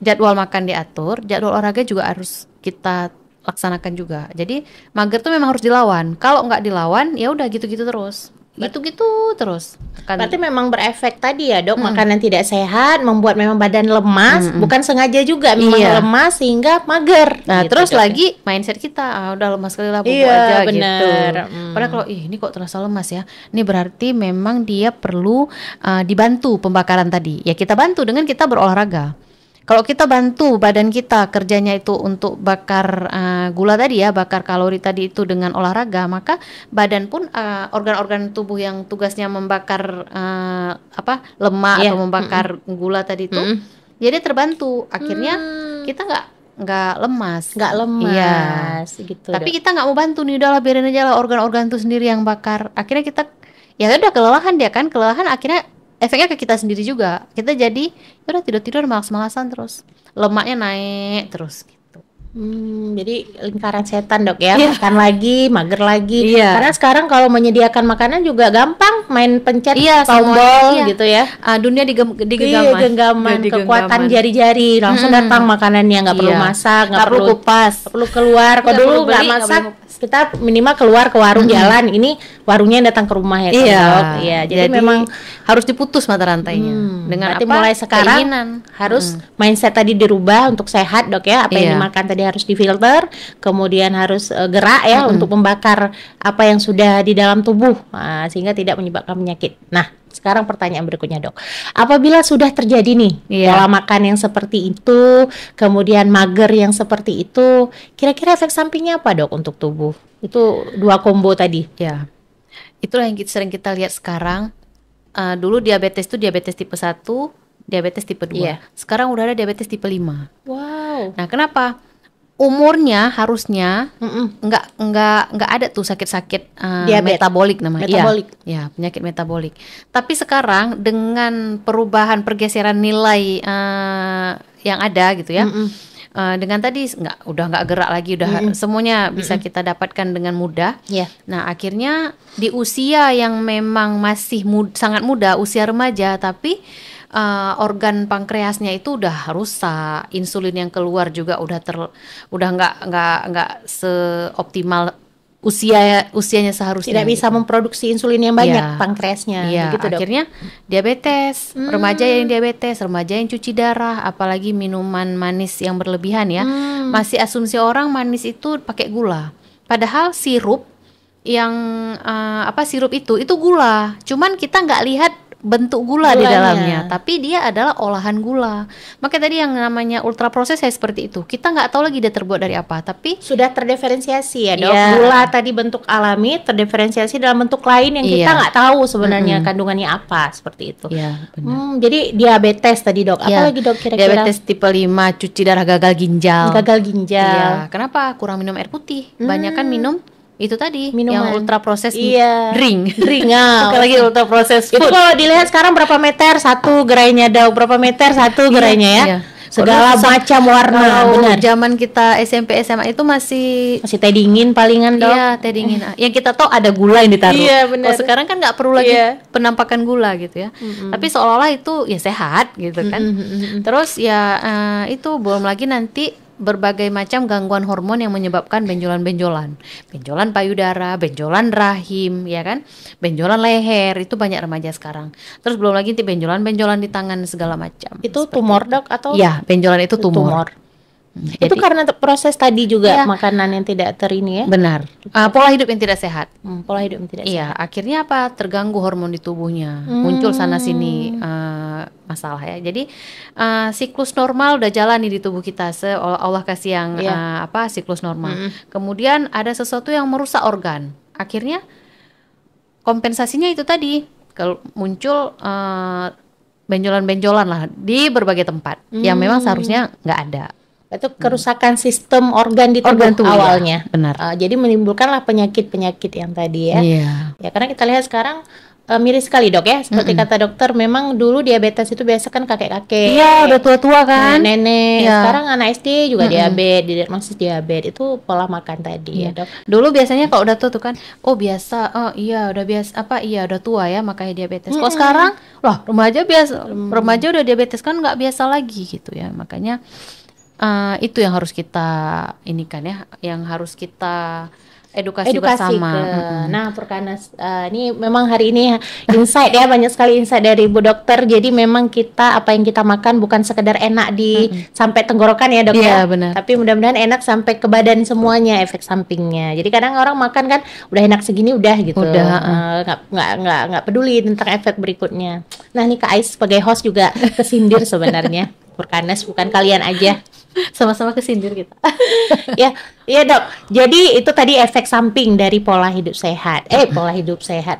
jadwal makan diatur, jadwal olahraga juga harus kita laksanakan juga. Jadi mager tuh memang harus dilawan. Kalau nggak dilawan, ya udah gitu-gitu terus. Gitu-gitu terus. Berarti memang berefek tadi ya dok, makanan tidak sehat membuat memang badan lemas, bukan sengaja juga memang lemas sehingga mager. Nah gitu, terus dok, lagi mindset kita, udah lemas sekali lah, bobo iya, aja bener. gitu. Padahal kalau ini kok terasa lemas ya, ini berarti memang dia perlu dibantu pembakaran tadi. Ya kita bantu dengan kita berolahraga. Kalau kita bantu badan kita kerjanya itu untuk bakar gula tadi ya, bakar kalori tadi itu dengan olahraga, maka badan pun organ-organ tubuh yang tugasnya membakar lemak atau membakar gula tadi itu, jadi terbantu. Akhirnya kita nggak lemas. Iya. Gitu. Tapi kita nggak mau bantu nih, udahlah biarin aja lah organ-organ itu sendiri yang bakar. Akhirnya kita ya udah kelelahan dia kan, kelelahan akhirnya efeknya ke kita sendiri juga. Kita jadi udah tidur malas-malasan terus, lemaknya naik terus gitu. Jadi lingkaran setan dok ya, makan lagi, mager lagi. Karena sekarang kalau menyediakan makanan juga gampang, main pencet tombol gitu ya. Dunia digenggaman, kekuatan jari-jari langsung datang makanannya, nggak perlu masak, nggak perlu kupas, perlu keluar. Kalau dulu nggak masak, kita minimal keluar ke warung jalan. Ini warungnya yang datang ke rumah ya dok. Jadi memang harus diputus mata rantainya. Dengan berarti mulai sekarang harus mindset tadi dirubah untuk sehat dok ya. Apa yang dimakan tadi harus difilter, kemudian harus gerak ya untuk membakar apa yang sudah di dalam tubuh, sehingga tidak menyebabkan penyakit. Nah sekarang pertanyaan berikutnya dok, apabila sudah terjadi nih pola makan yang seperti itu, kemudian mager yang seperti itu, kira-kira efek sampingnya apa dok untuk tubuh? Itu dua combo tadi. Ya, itulah yang sering kita lihat sekarang. Dulu diabetes itu diabetes tipe 1, diabetes tipe 2. Sekarang udah ada diabetes tipe 5. Wow. Nah, kenapa? Umurnya harusnya nggak ada tuh sakit-sakit metabolik namanya. Ya, penyakit metabolik. Tapi sekarang dengan perubahan pergeseran nilai yang ada gitu ya. Dengan tadi udah nggak gerak lagi, udah semuanya bisa kita dapatkan dengan mudah. Nah akhirnya di usia yang memang masih sangat muda, usia remaja, tapi organ pankreasnya itu udah rusak, insulin yang keluar juga udah nggak seoptimal usianya seharusnya. Tidak bisa memproduksi insulin yang banyak pankreasnya. Gitu, akhirnya diabetes, remaja yang cuci darah, apalagi minuman manis yang berlebihan ya. Masih asumsi orang manis itu pakai gula. Padahal sirup yang sirup itu gula. Cuman kita nggak lihat bentuk gula di dalamnya, tapi dia adalah olahan gula. Makanya tadi yang namanya ultra proses kayak seperti itu, kita nggak tahu lagi dia terbuat dari apa, tapi sudah terdiferensiasi ya dok. Gula tadi bentuk alami, terdiferensiasi dalam bentuk lain yang kita nggak tahu sebenarnya kandungannya apa, seperti itu. Jadi diabetes tadi dok, apalagi dok kira-kira? Diabetes tipe 5, cuci darah, gagal ginjal. Kenapa? Kurang minum air putih, banyak kan minum itu tadi minuman yang ultra proses drink apalagi ultra proses food. Itu kalau dilihat sekarang berapa meter satu gerainya dok, berapa meter satu gerainya ya. Segala macam warna. Benar. Zaman kita SMP SMA itu masih teh dingin palingan dok. Iya, teh dingin. Yang kita tahu ada gula yang ditaruh. Benar. Kalau sekarang kan nggak perlu lagi penampakan gula gitu ya. Tapi seolah-olah itu ya sehat gitu kan. Terus ya itu belum lagi nanti berbagai macam gangguan hormon yang menyebabkan benjolan payudara, benjolan rahim, ya kan, benjolan leher, itu banyak remaja sekarang. Terus belum lagi benjolan di tangan segala macam. Itu tumor dok atau? Ya, benjolan itu tumor. Itu karena proses tadi juga makanan yang tidak terini ya. Benar. Pola hidup yang tidak sehat. Pola hidup yang tidak sehat. Iya, akhirnya apa? Terganggu hormon di tubuhnya, muncul sana sini masalah ya. Jadi siklus normal udah jalan nih di tubuh kita. Allah kasih yang siklus normal. Kemudian ada sesuatu yang merusak organ. Akhirnya kompensasinya itu tadi, kalau muncul benjolan-benjolan lah di berbagai tempat yang memang seharusnya nggak ada. Itu kerusakan sistem organ di Organ tubuh tubuh, awalnya. ya, benar. Jadi menimbulkanlah penyakit-penyakit yang tadi ya. Iya. Ya karena kita lihat sekarang miris sekali dok ya. Seperti kata dokter, memang dulu diabetes itu biasa kan kakek-kakek. Iya, udah tua-tua kan. Nenek. Iya. Sekarang anak SD juga diabetes, didiagnosis diabetes. Itu pola makan tadi ya dok. Dulu biasanya kalau udah tua tuh kan, oh biasa, oh iya udah biasa, apa iya udah tua ya makanya diabetes. Kok sekarang, lah remaja biasa, remaja udah diabetes kan nggak biasa lagi gitu ya. Makanya itu yang harus kita inikan ya, yang harus kita edukasi bersama. Nah, Purkanas, ini memang hari ini insight ya, banyak sekali insight dari Bu Dokter. Jadi memang kita apa yang kita makan bukan sekedar enak di sampai tenggorokan ya dok Iya, ya. benar. Tapi mudah-mudahan enak sampai ke badan semuanya, efek sampingnya. Jadi kadang orang makan kan udah enak segini udah gitu. Udah, nggak peduli tentang efek berikutnya. Nah, nih Kak Ais sebagai host juga kesindir sebenarnya. Purkanas bukan kalian aja. Sama-sama kesindir kita. Ya dok. Jadi itu tadi efek samping dari pola hidup sehat.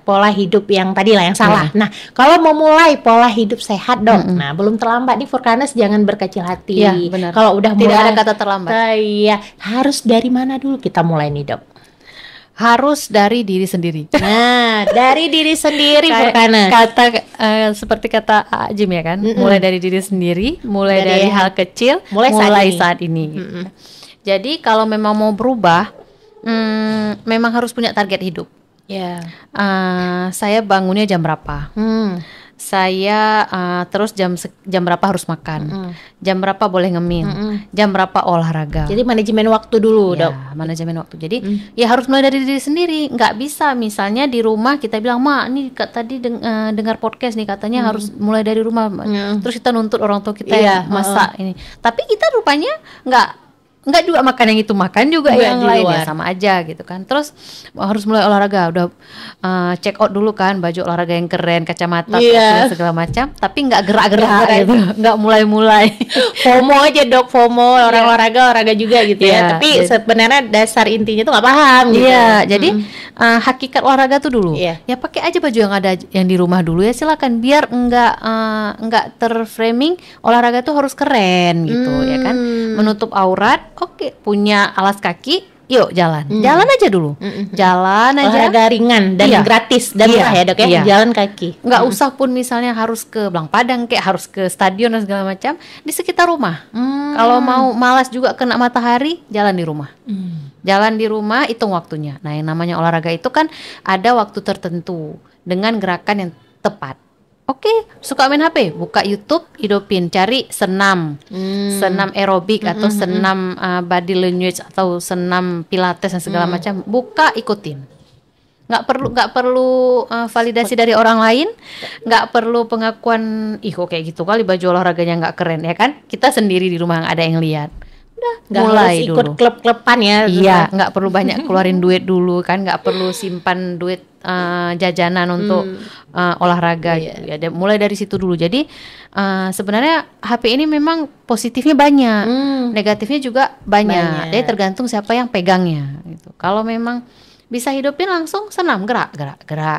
Pola hidup yang tadi lah yang salah. Nah, kalau mau mulai pola hidup sehat dok, nah belum terlambat nih Purkanas, jangan berkecil hati. Iya, benar. Kalau udah Tidak mulai, ada kata terlambat. Iya, harus dari mana dulu kita mulai nih dok? Harus dari diri sendiri. Nah, dari diri sendiri Purkanas. Seperti kata Jim ya kan, mulai dari diri sendiri, mulai dari hal kecil, mulai saat ini. Gitu. Jadi kalau memang mau berubah, memang harus punya target hidup. Ya. Saya bangunnya jam berapa? Saya terus jam berapa harus makan? Jam berapa boleh ngemil? Jam berapa olahraga? Jadi manajemen waktu dulu dok. Manajemen waktu. Jadi ya harus mulai dari diri sendiri. Nggak bisa misalnya di rumah kita bilang, "Ma, ini tadi dengar podcast nih katanya harus mulai dari rumah." Terus kita nuntut orang tua kita yang masak ini. Tapi kita rupanya nggak juga makan yang itu, makan juga yang lain ya, sama aja gitu kan. Terus harus mulai olahraga, udah check out dulu kan, baju olahraga yang keren, kacamata, segala macam, tapi nggak gerak-gerak gitu, nggak mulai-mulai. FOMO aja dok, FOMO, orang olahraga juga gitu ya. Tapi sebenarnya dasar intinya tuh nggak paham gitu. Jadi hakikat olahraga tuh dulu. Ya pakai aja baju yang ada yang di rumah dulu ya, silakan, biar nggak terframing olahraga tuh harus keren gitu ya kan, menutup aurat. Oke, punya alas kaki, yuk jalan aja dulu, jalan aja, olahraga ringan dan gratis dan murah ya dok ya, jalan kaki. Nggak usah pun misalnya harus ke Belang Padang, kayak harus ke stadion dan segala macam, di sekitar rumah. Kalau mau malas juga kena matahari, jalan di rumah. Jalan di rumah, hitung waktunya. Nah, yang namanya olahraga itu kan ada waktu tertentu dengan gerakan yang tepat. Oke, suka main HP, buka YouTube, hidupin, cari senam aerobik atau senam body language atau senam pilates dan segala macam, buka, ikutin. Nggak perlu validasi dari orang lain, nggak perlu pengakuan, kok kayak gitu kali baju olahraganya nggak keren ya kan? Kita sendiri di rumah ada yang lihat. Udah, nggak mulai harus ikut dulu. klub-kluban ya. Iya, nggak perlu banyak keluarin duit dulu kan, nggak perlu simpan duit jajanan untuk olahraga gitu ya. Mulai dari situ dulu. Jadi sebenarnya HP ini memang positifnya banyak, negatifnya juga banyak. Jadi tergantung siapa yang pegangnya gitu. Kalau memang bisa hidupin langsung senam, gerak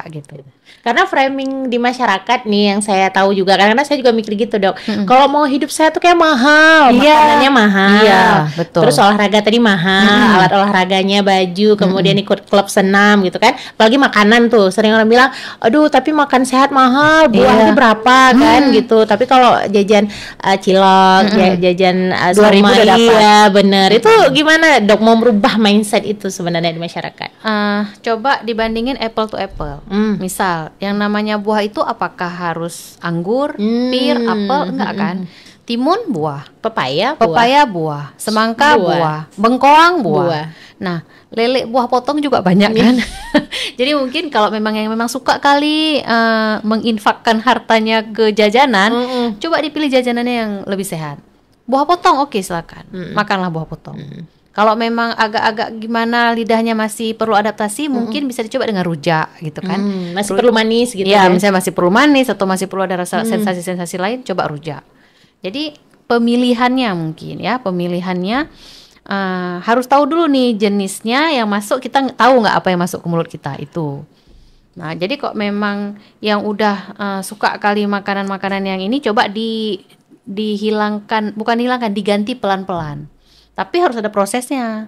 gitu. Karena framing di masyarakat nih yang saya tahu juga, karena saya juga mikir gitu dok. Kalau mau hidup sehat tuh kayak mahal, makanannya mahal, betul. Terus olahraga tadi mahal, alat olahraganya, baju, kemudian ikut klub senam gitu kan. Apalagi makanan tuh, sering orang bilang, aduh tapi makan sehat mahal, buahnya berapa kan gitu. Tapi kalau jajan cilok, jajan 2.000 udah dapat. Iya bener. Itu gimana dok mau merubah mindset itu sebenarnya di masyarakat? Coba dibandingin apple to apple. Misal yang namanya buah itu apakah harus anggur, pir, apel? Enggak kan? Timun buah, pepaya buah, semangka buah, bengkoang buah. Nah, lele buah potong juga banyak kan. Jadi mungkin kalau memang suka kali menginfakkan hartanya ke jajanan, coba dipilih jajanannya yang lebih sehat. Buah potong oke, silakan. Makanlah buah potong. Kalau memang agak-agak gimana lidahnya masih perlu adaptasi, mungkin bisa dicoba dengan rujak gitu kan. Masih perlu manis gitu ya. Misalnya masih perlu manis atau masih perlu ada rasa sensasi-sensasi lain, coba rujak. Jadi pemilihannya mungkin ya, harus tahu dulu nih jenisnya yang masuk, kita tahu nggak apa yang masuk ke mulut kita itu. Nah, jadi kok memang yang udah suka kali makanan-makanan yang ini, coba dihilangkan, bukan hilangkan, diganti pelan-pelan. Tapi harus ada prosesnya.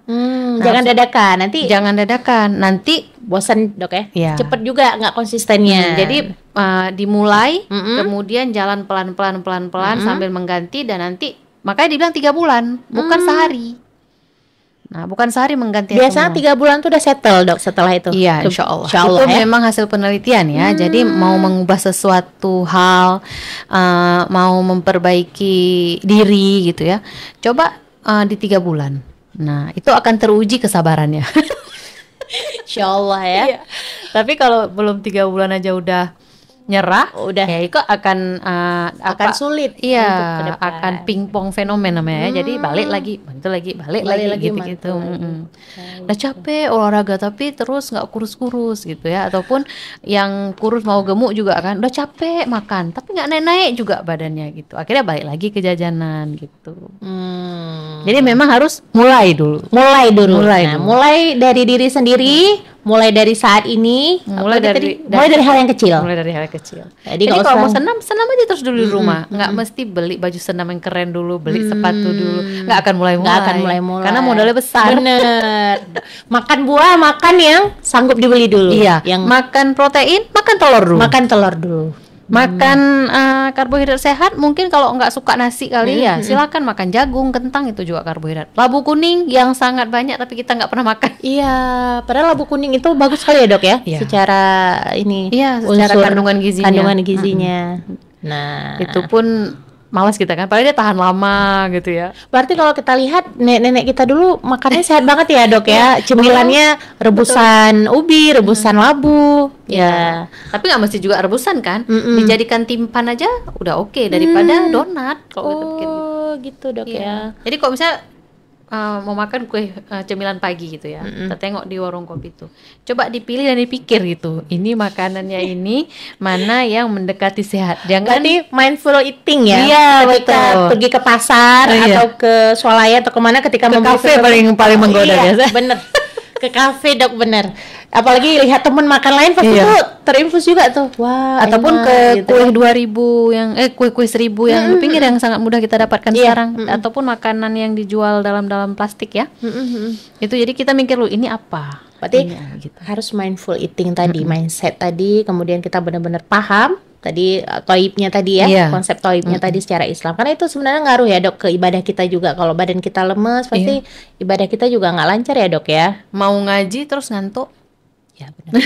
Jangan dadakan, nanti Jangan dadakan, nanti bosan dok ya. Iya. Cepet juga nggak konsistennya. jadi dimulai, kemudian jalan pelan-pelan sambil mengganti, dan nanti makanya dibilang 3 bulan, bukan sehari. Nah, bukan sehari mengganti biasanya semua. 3 bulan tuh udah settle dok setelah itu. Iya, Tuh, insya Allah. insya Allah Itu ya. memang hasil penelitian ya. Jadi mau mengubah sesuatu hal, mau memperbaiki diri gitu ya. Coba di 3 bulan. Nah, itu akan teruji kesabarannya. Insya Allah ya. Iya. Tapi kalau belum 3 bulan aja udah nyerah, Udah. ya itu akan sulit untuk ke Iya, depan. akan pingpong fenomen namanya ya. Jadi balik lagi, balik lagi gitu. Udah capek olahraga tapi terus nggak kurus-kurus gitu ya, ataupun yang kurus mau gemuk juga kan, udah capek makan tapi nggak naik-naik juga badannya gitu. Akhirnya balik lagi ke jajanan gitu. Jadi memang harus mulai dulu. Mulai dulu. Mulai Nah, dulu. mulai dari diri sendiri, mulai dari saat ini, Mulai apa dari- mulai dari hal yang kecil. Mulai dari hal kecil. Jadi Jadi nggak kalau usah- mau senam aja terus dulu di rumah. Nggak mesti beli baju senam yang keren dulu, beli sepatu dulu. Nggak akan mulai-mulai. Nggak akan mulai-mulai. Karena modalnya besar. Bener. Makan buah, makan yang sanggup dibeli dulu. Iya. Yang Makan protein, makan telur dulu. makan telur dulu. Makan karbohidrat sehat, mungkin kalau nggak suka nasi kali ya, silakan makan jagung, kentang, itu juga karbohidrat. Labu kuning yang sangat banyak tapi kita nggak pernah makan. Iya, padahal labu kuning itu bagus sekali ya dok ya. Iya. Secara ini. Iya, secara unsur kandungan gizinya. Kandungan gizinya. Nah, Itu pun malas kita kan, padahal dia tahan lama gitu ya. berarti kalau kita lihat nenek-nenek kita dulu makannya sehat banget ya dok ya. Cemilannya rebusan ubi, rebusan labu. Ya. Tapi nggak mesti juga rebusan kan, dijadikan timpan aja udah oke daripada donat kalau kita pikir gitu. Oh, gitu dok Iya. ya. Jadi kalau misalnya mau makan kue cemilan pagi gitu ya, kita tengok di warung kopi itu, coba dipilih dan dipikir gitu, ini makanannya ini mana yang mendekati sehat. Jangan Berarti mindful eating ya. Iya, ketika betul. pergi ke pasar Iya. atau ke swalaya atau kemana ketika Ke membeli kafe sesuatu. paling menggoda Iya, biasa. bener. Ke kafe dok, bener. Apalagi lihat temen makan lain pasti Iya. tuh terinfus juga tuh. Wah, ataupun enak, ke gitu. kue 2000 yang kue 1000 yang di pinggir yang sangat mudah kita dapatkan Iya. sekarang, ataupun makanan yang dijual dalam plastik ya. Itu jadi kita mikir lu ini apa? Berarti Ini, gitu. harus mindful eating tadi, mindset tadi, kemudian kita benar-benar paham tadi toibnya tadi ya, Iya. konsep toibnya tadi secara Islam. Karena itu sebenarnya ngaruh ya dok ke ibadah kita juga. Kalau badan kita lemes, pasti ibadah kita juga nggak lancar ya dok ya. Mau ngaji terus ngantuk. Ya benar.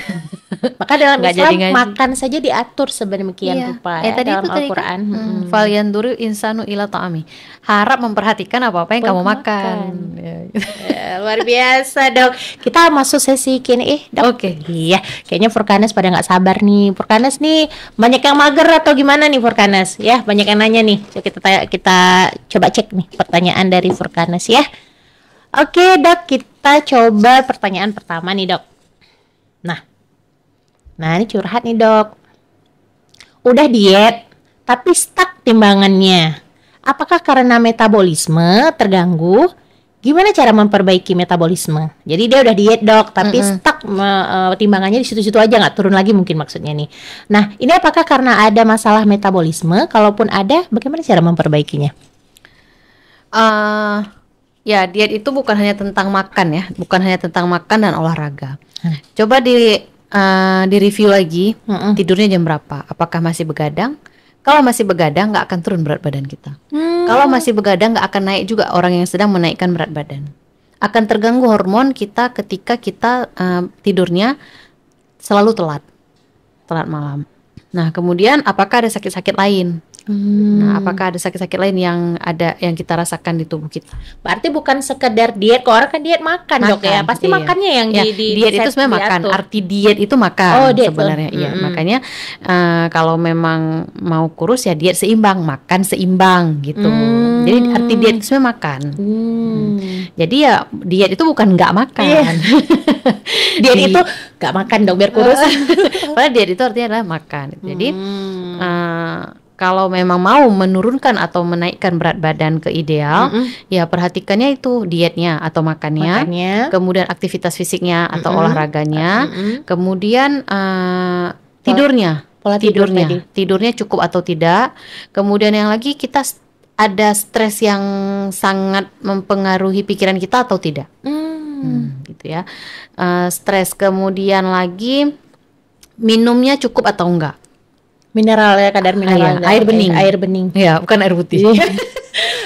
Maka dalam Nggak Islam jadi ngaji. makan saja diatur sedemikian rupa ya, tadi dalam itu tadi Al-Quran. kan, falyanduru insanu ila ta'ami. Harap memperhatikan apa-apa yang kamu makan. Ya, gitu. Ya, luar biasa dok. Kita masuk sesi Q&A dok. Oke. Iya, kayaknya Furkanes pada nggak sabar nih. Furkanes nih banyak yang mager atau gimana nih Furkanes? Ya banyak yang nanya nih. Coba kita coba cek nih pertanyaan dari Furkanes ya. Oke dok, kita coba pertanyaan pertama nih dok. Nah ini curhat nih dok. Udah diet, tapi stuck timbangannya. Apakah karena metabolisme terganggu? Gimana cara memperbaiki metabolisme? Jadi dia udah diet dok, tapi stuck timbangannya di situ-situ aja, nggak turun lagi mungkin maksudnya nih. Nah ini apakah karena ada masalah metabolisme? Kalaupun ada, bagaimana cara memperbaikinya? Ya, diet itu bukan hanya tentang makan ya, bukan hanya tentang makan dan olahraga. Coba di review lagi, tidurnya jam berapa? Apakah masih begadang? Kalau masih begadang, nggak akan turun berat badan kita. Kalau masih begadang, nggak akan naik juga orang yang sedang menaikkan berat badan. Akan terganggu hormon kita ketika kita tidurnya selalu telat malam. Nah, kemudian apakah ada sakit-sakit lain? Nah, apakah ada sakit-sakit lain yang kita rasakan di tubuh kita? Berarti bukan sekedar diet, kok orang kan diet makan dok ya. Pasti iya. makannya yang Ya, diet itu sebenarnya makan. Arti diet itu makan Oh, diet sebenarnya. tuh. Iya, makanya kalau memang mau kurus ya diet seimbang, makan seimbang gitu. Jadi arti diet itu sebenarnya makan. Jadi ya diet itu bukan nggak makan. Iya. Diet itu gak makan dok biar kurus. Padahal diet itu artinya adalah makan. Jadi kalau memang mau menurunkan atau menaikkan berat badan ke ideal, ya perhatikannya itu dietnya atau makannya, kemudian aktivitas fisiknya atau olahraganya, kemudian tidurnya, pola tidurnya cukup atau tidak, kemudian yang lagi kita ada stres yang sangat mempengaruhi pikiran kita atau tidak, gitu ya, stres, kemudian lagi minumnya cukup atau enggak. Mineral ya, kadar mineral. Air bening. Air bening. Ya, bukan air putih.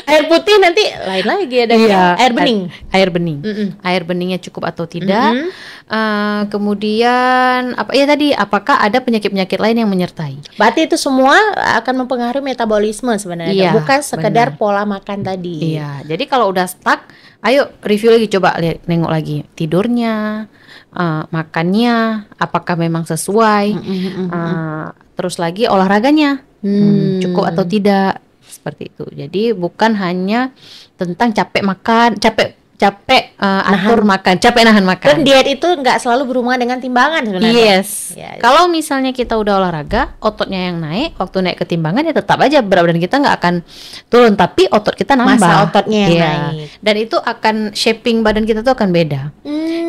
Air putih nanti lain lagi ada. Air bening. Air bening. Air beningnya cukup atau tidak. Kemudian apa ya tadi? Apakah ada penyakit-penyakit lain yang menyertai? Berarti itu semua akan mempengaruhi metabolisme sebenarnya, bukan sekedar pola makan tadi. Iya. Jadi kalau udah stuck, ayo review lagi, coba lihat, nengok lagi tidurnya, makannya, apakah memang sesuai. Terus lagi olahraganya cukup atau tidak, seperti itu. Jadi bukan hanya tentang capek makan, capek atur makan, capek nahan makan. Dan diet itu nggak selalu berhubungan dengan timbangan sebenarnya. Yes. Ya. Kalau misalnya kita udah olahraga, ototnya yang naik, waktu naik ke timbangan ya tetap aja berat badan kita nggak akan turun, tapi otot kita nambah. Masa ototnya yang naik. Dan itu akan shaping badan kita tuh akan beda.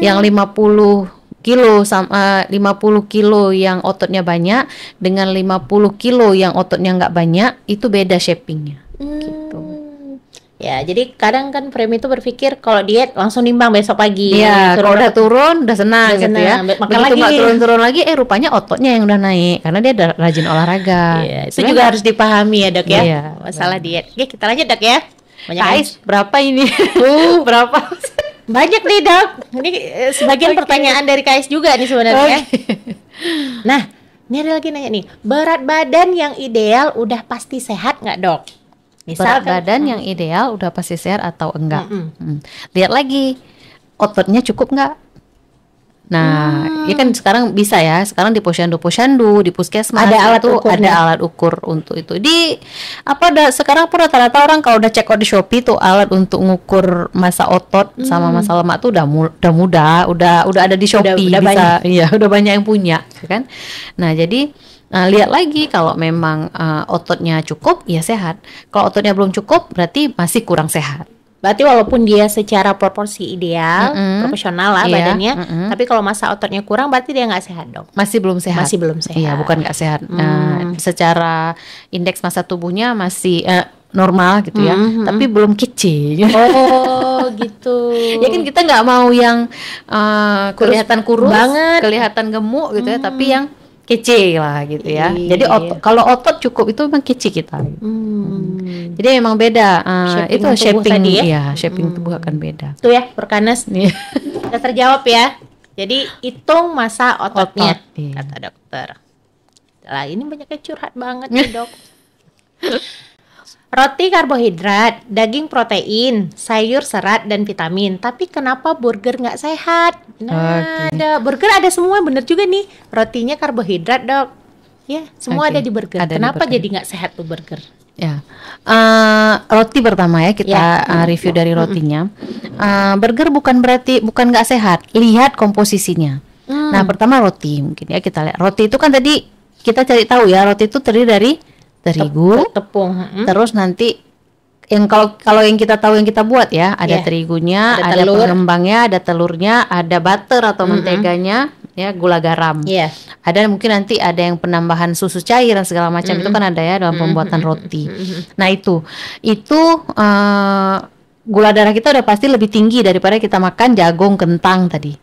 Yang 50 kilo sama 50 kilo yang ototnya banyak dengan 50 kilo yang ototnya nggak banyak, itu beda shapingnya. Gitu. Ya, jadi kadang kan frame itu berpikir kalau diet langsung nimbang besok pagi. Iya, kalau udah turun udah senang gitu ya. Begitu nggak turun-turun lagi, rupanya ototnya yang udah naik karena dia rajin olahraga. Iya, itu juga harus dipahami ya dok ya. Iya, masalah diet. Oke, kita lanjut dok ya. Kais, berapa ini? Berapa? Banyak nih dok. Ini sebagian pertanyaan dari Kais juga nih sebenarnya. Nah, ini ada lagi nanya nih. Berat badan yang ideal udah pasti sehat nggak dok? Berat badan yang ideal udah pasti sehat atau enggak? Lihat lagi ototnya cukup enggak. Nah, ya kan sekarang bisa ya. Sekarang di posyandu, di puskesmas ada alat ukur untuk itu. Sekarang pun rata-rata orang kalau udah check out di Shopee tuh alat untuk ngukur massa otot sama massa lemak tuh udah mudah, udah ada di Shopee, udah bisa. Iya, udah banyak yang punya, kan? Nah, jadi lihat lagi kalau memang ototnya cukup ya sehat. Kalau ototnya belum cukup berarti masih kurang sehat. Berarti walaupun dia secara proporsi ideal, proporsional lah badannya, tapi kalau massa ototnya kurang berarti dia nggak sehat dong. Masih belum sehat. Iya, bukan nggak sehat. Secara indeks massa tubuhnya masih normal gitu ya, tapi belum kece. Oh gitu. Ya kan kita nggak mau yang kelihatan kurus banget, kelihatan gemuk gitu ya, tapi yang kece lah gitu ya. Jadi kalau otot cukup itu memang kece kita. Jadi memang beda. Itu shaping tadi ya. Shaping tubuh akan beda. Tuh ya, Purkanes. Sudah terjawab ya. Jadi hitung massa ototnya, kata dokter. Lah ini banyaknya curhat banget nih dok. Roti karbohidrat, daging protein, sayur serat dan vitamin. Tapi kenapa burger nggak sehat? Nah, burger ada semua, bener juga nih. Rotinya karbohidrat dok. Ya, semua ada di burger. Kenapa jadi nggak sehat tuh burger? Ya, roti pertama ya kita review dari rotinya. Burger bukan nggak sehat. Lihat komposisinya. Nah, pertama roti mungkin ya kita lihat. Roti itu kan tadi kita cari tahu ya, roti itu terdiri dari terigu, tepung, terus nanti yang kalau yang kita tahu yang kita buat ya, ada terigunya, ada pengembangnya, ada telurnya, ada butter atau menteganya, ya gula garam. Ada mungkin nanti ada yang penambahan susu cair dan segala macam itu kan ada ya dalam pembuatan roti. Nah itu gula darah kita udah pasti lebih tinggi daripada kita makan jagung kentang tadi.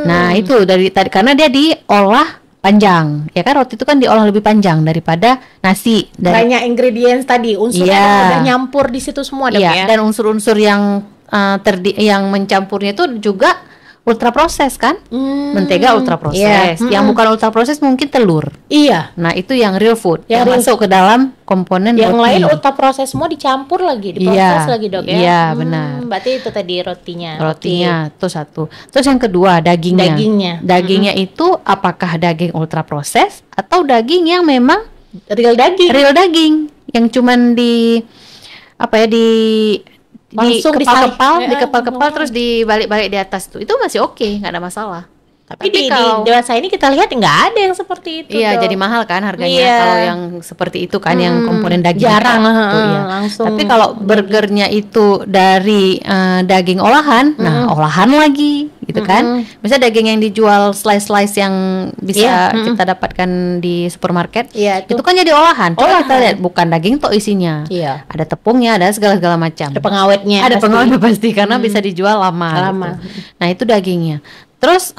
Nah itu dari tadi karena dia diolah panjang, ya kan roti itu kan diolah lebih panjang daripada nasi. Banyak ingredients tadi, unsurnya udah nyampur di situ semua dong ya. Dan unsur-unsur yang yang mencampurnya itu juga ultra proses kan, mentega ultra proses, yang bukan ultra proses mungkin telur. Iya. Nah itu yang real food, yang masuk ke dalam komponen yang roti. lain ultra proses semua dicampur lagi, diproses lagi dok ya. Iya benar. Berarti itu tadi rotinya. Itu satu. Terus yang kedua dagingnya. Dagingnya itu apakah daging ultra proses atau daging yang memang real daging? Real daging yang cuman di kepal-kepal terus dibalik-balik di atas itu masih oke, nggak ada masalah. Tapi di kalau dewasa ini kita lihat nggak ada yang seperti itu. iya, Dok. jadi mahal kan harganya Iya. kalau yang seperti itu kan yang komponen daging jarang, tuh, iya. langsung. Tapi kalau burgernya itu dari daging olahan, nah olahan lagi gitu kan. Misalnya daging yang dijual slice-slice yang bisa kita dapatkan di supermarket, Iya, itu kan jadi olahan. Coba Olahan. kita lihat bukan daging tok isinya. Iya. Ada tepungnya, ada segala-segala macam. Ada pengawetnya. Ada pasti. pengawetnya pasti karena bisa dijual lama. Lama. Gitu. Nah itu dagingnya. Terus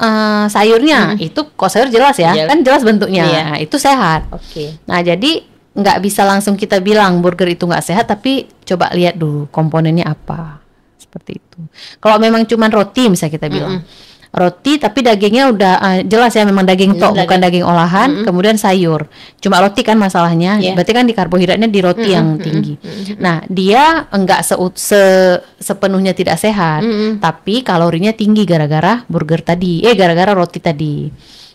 sayurnya itu kok sayur jelas ya, Iya. kan jelas bentuknya. Iya. Nah, itu sehat. Oke. Nah jadi nggak bisa langsung kita bilang burger itu nggak sehat, tapi coba lihat dulu komponennya apa. Seperti itu. Kalau memang cuman roti misalnya kita bilang. Roti tapi dagingnya udah jelas ya memang daging tok, bukan daging olahan, kemudian sayur. Cuma roti kan masalahnya, Iya. berarti kan di karbohidratnya di roti yang tinggi. Nah, dia enggak sepenuhnya tidak sehat, tapi kalorinya tinggi gara-gara burger tadi, gara-gara roti tadi.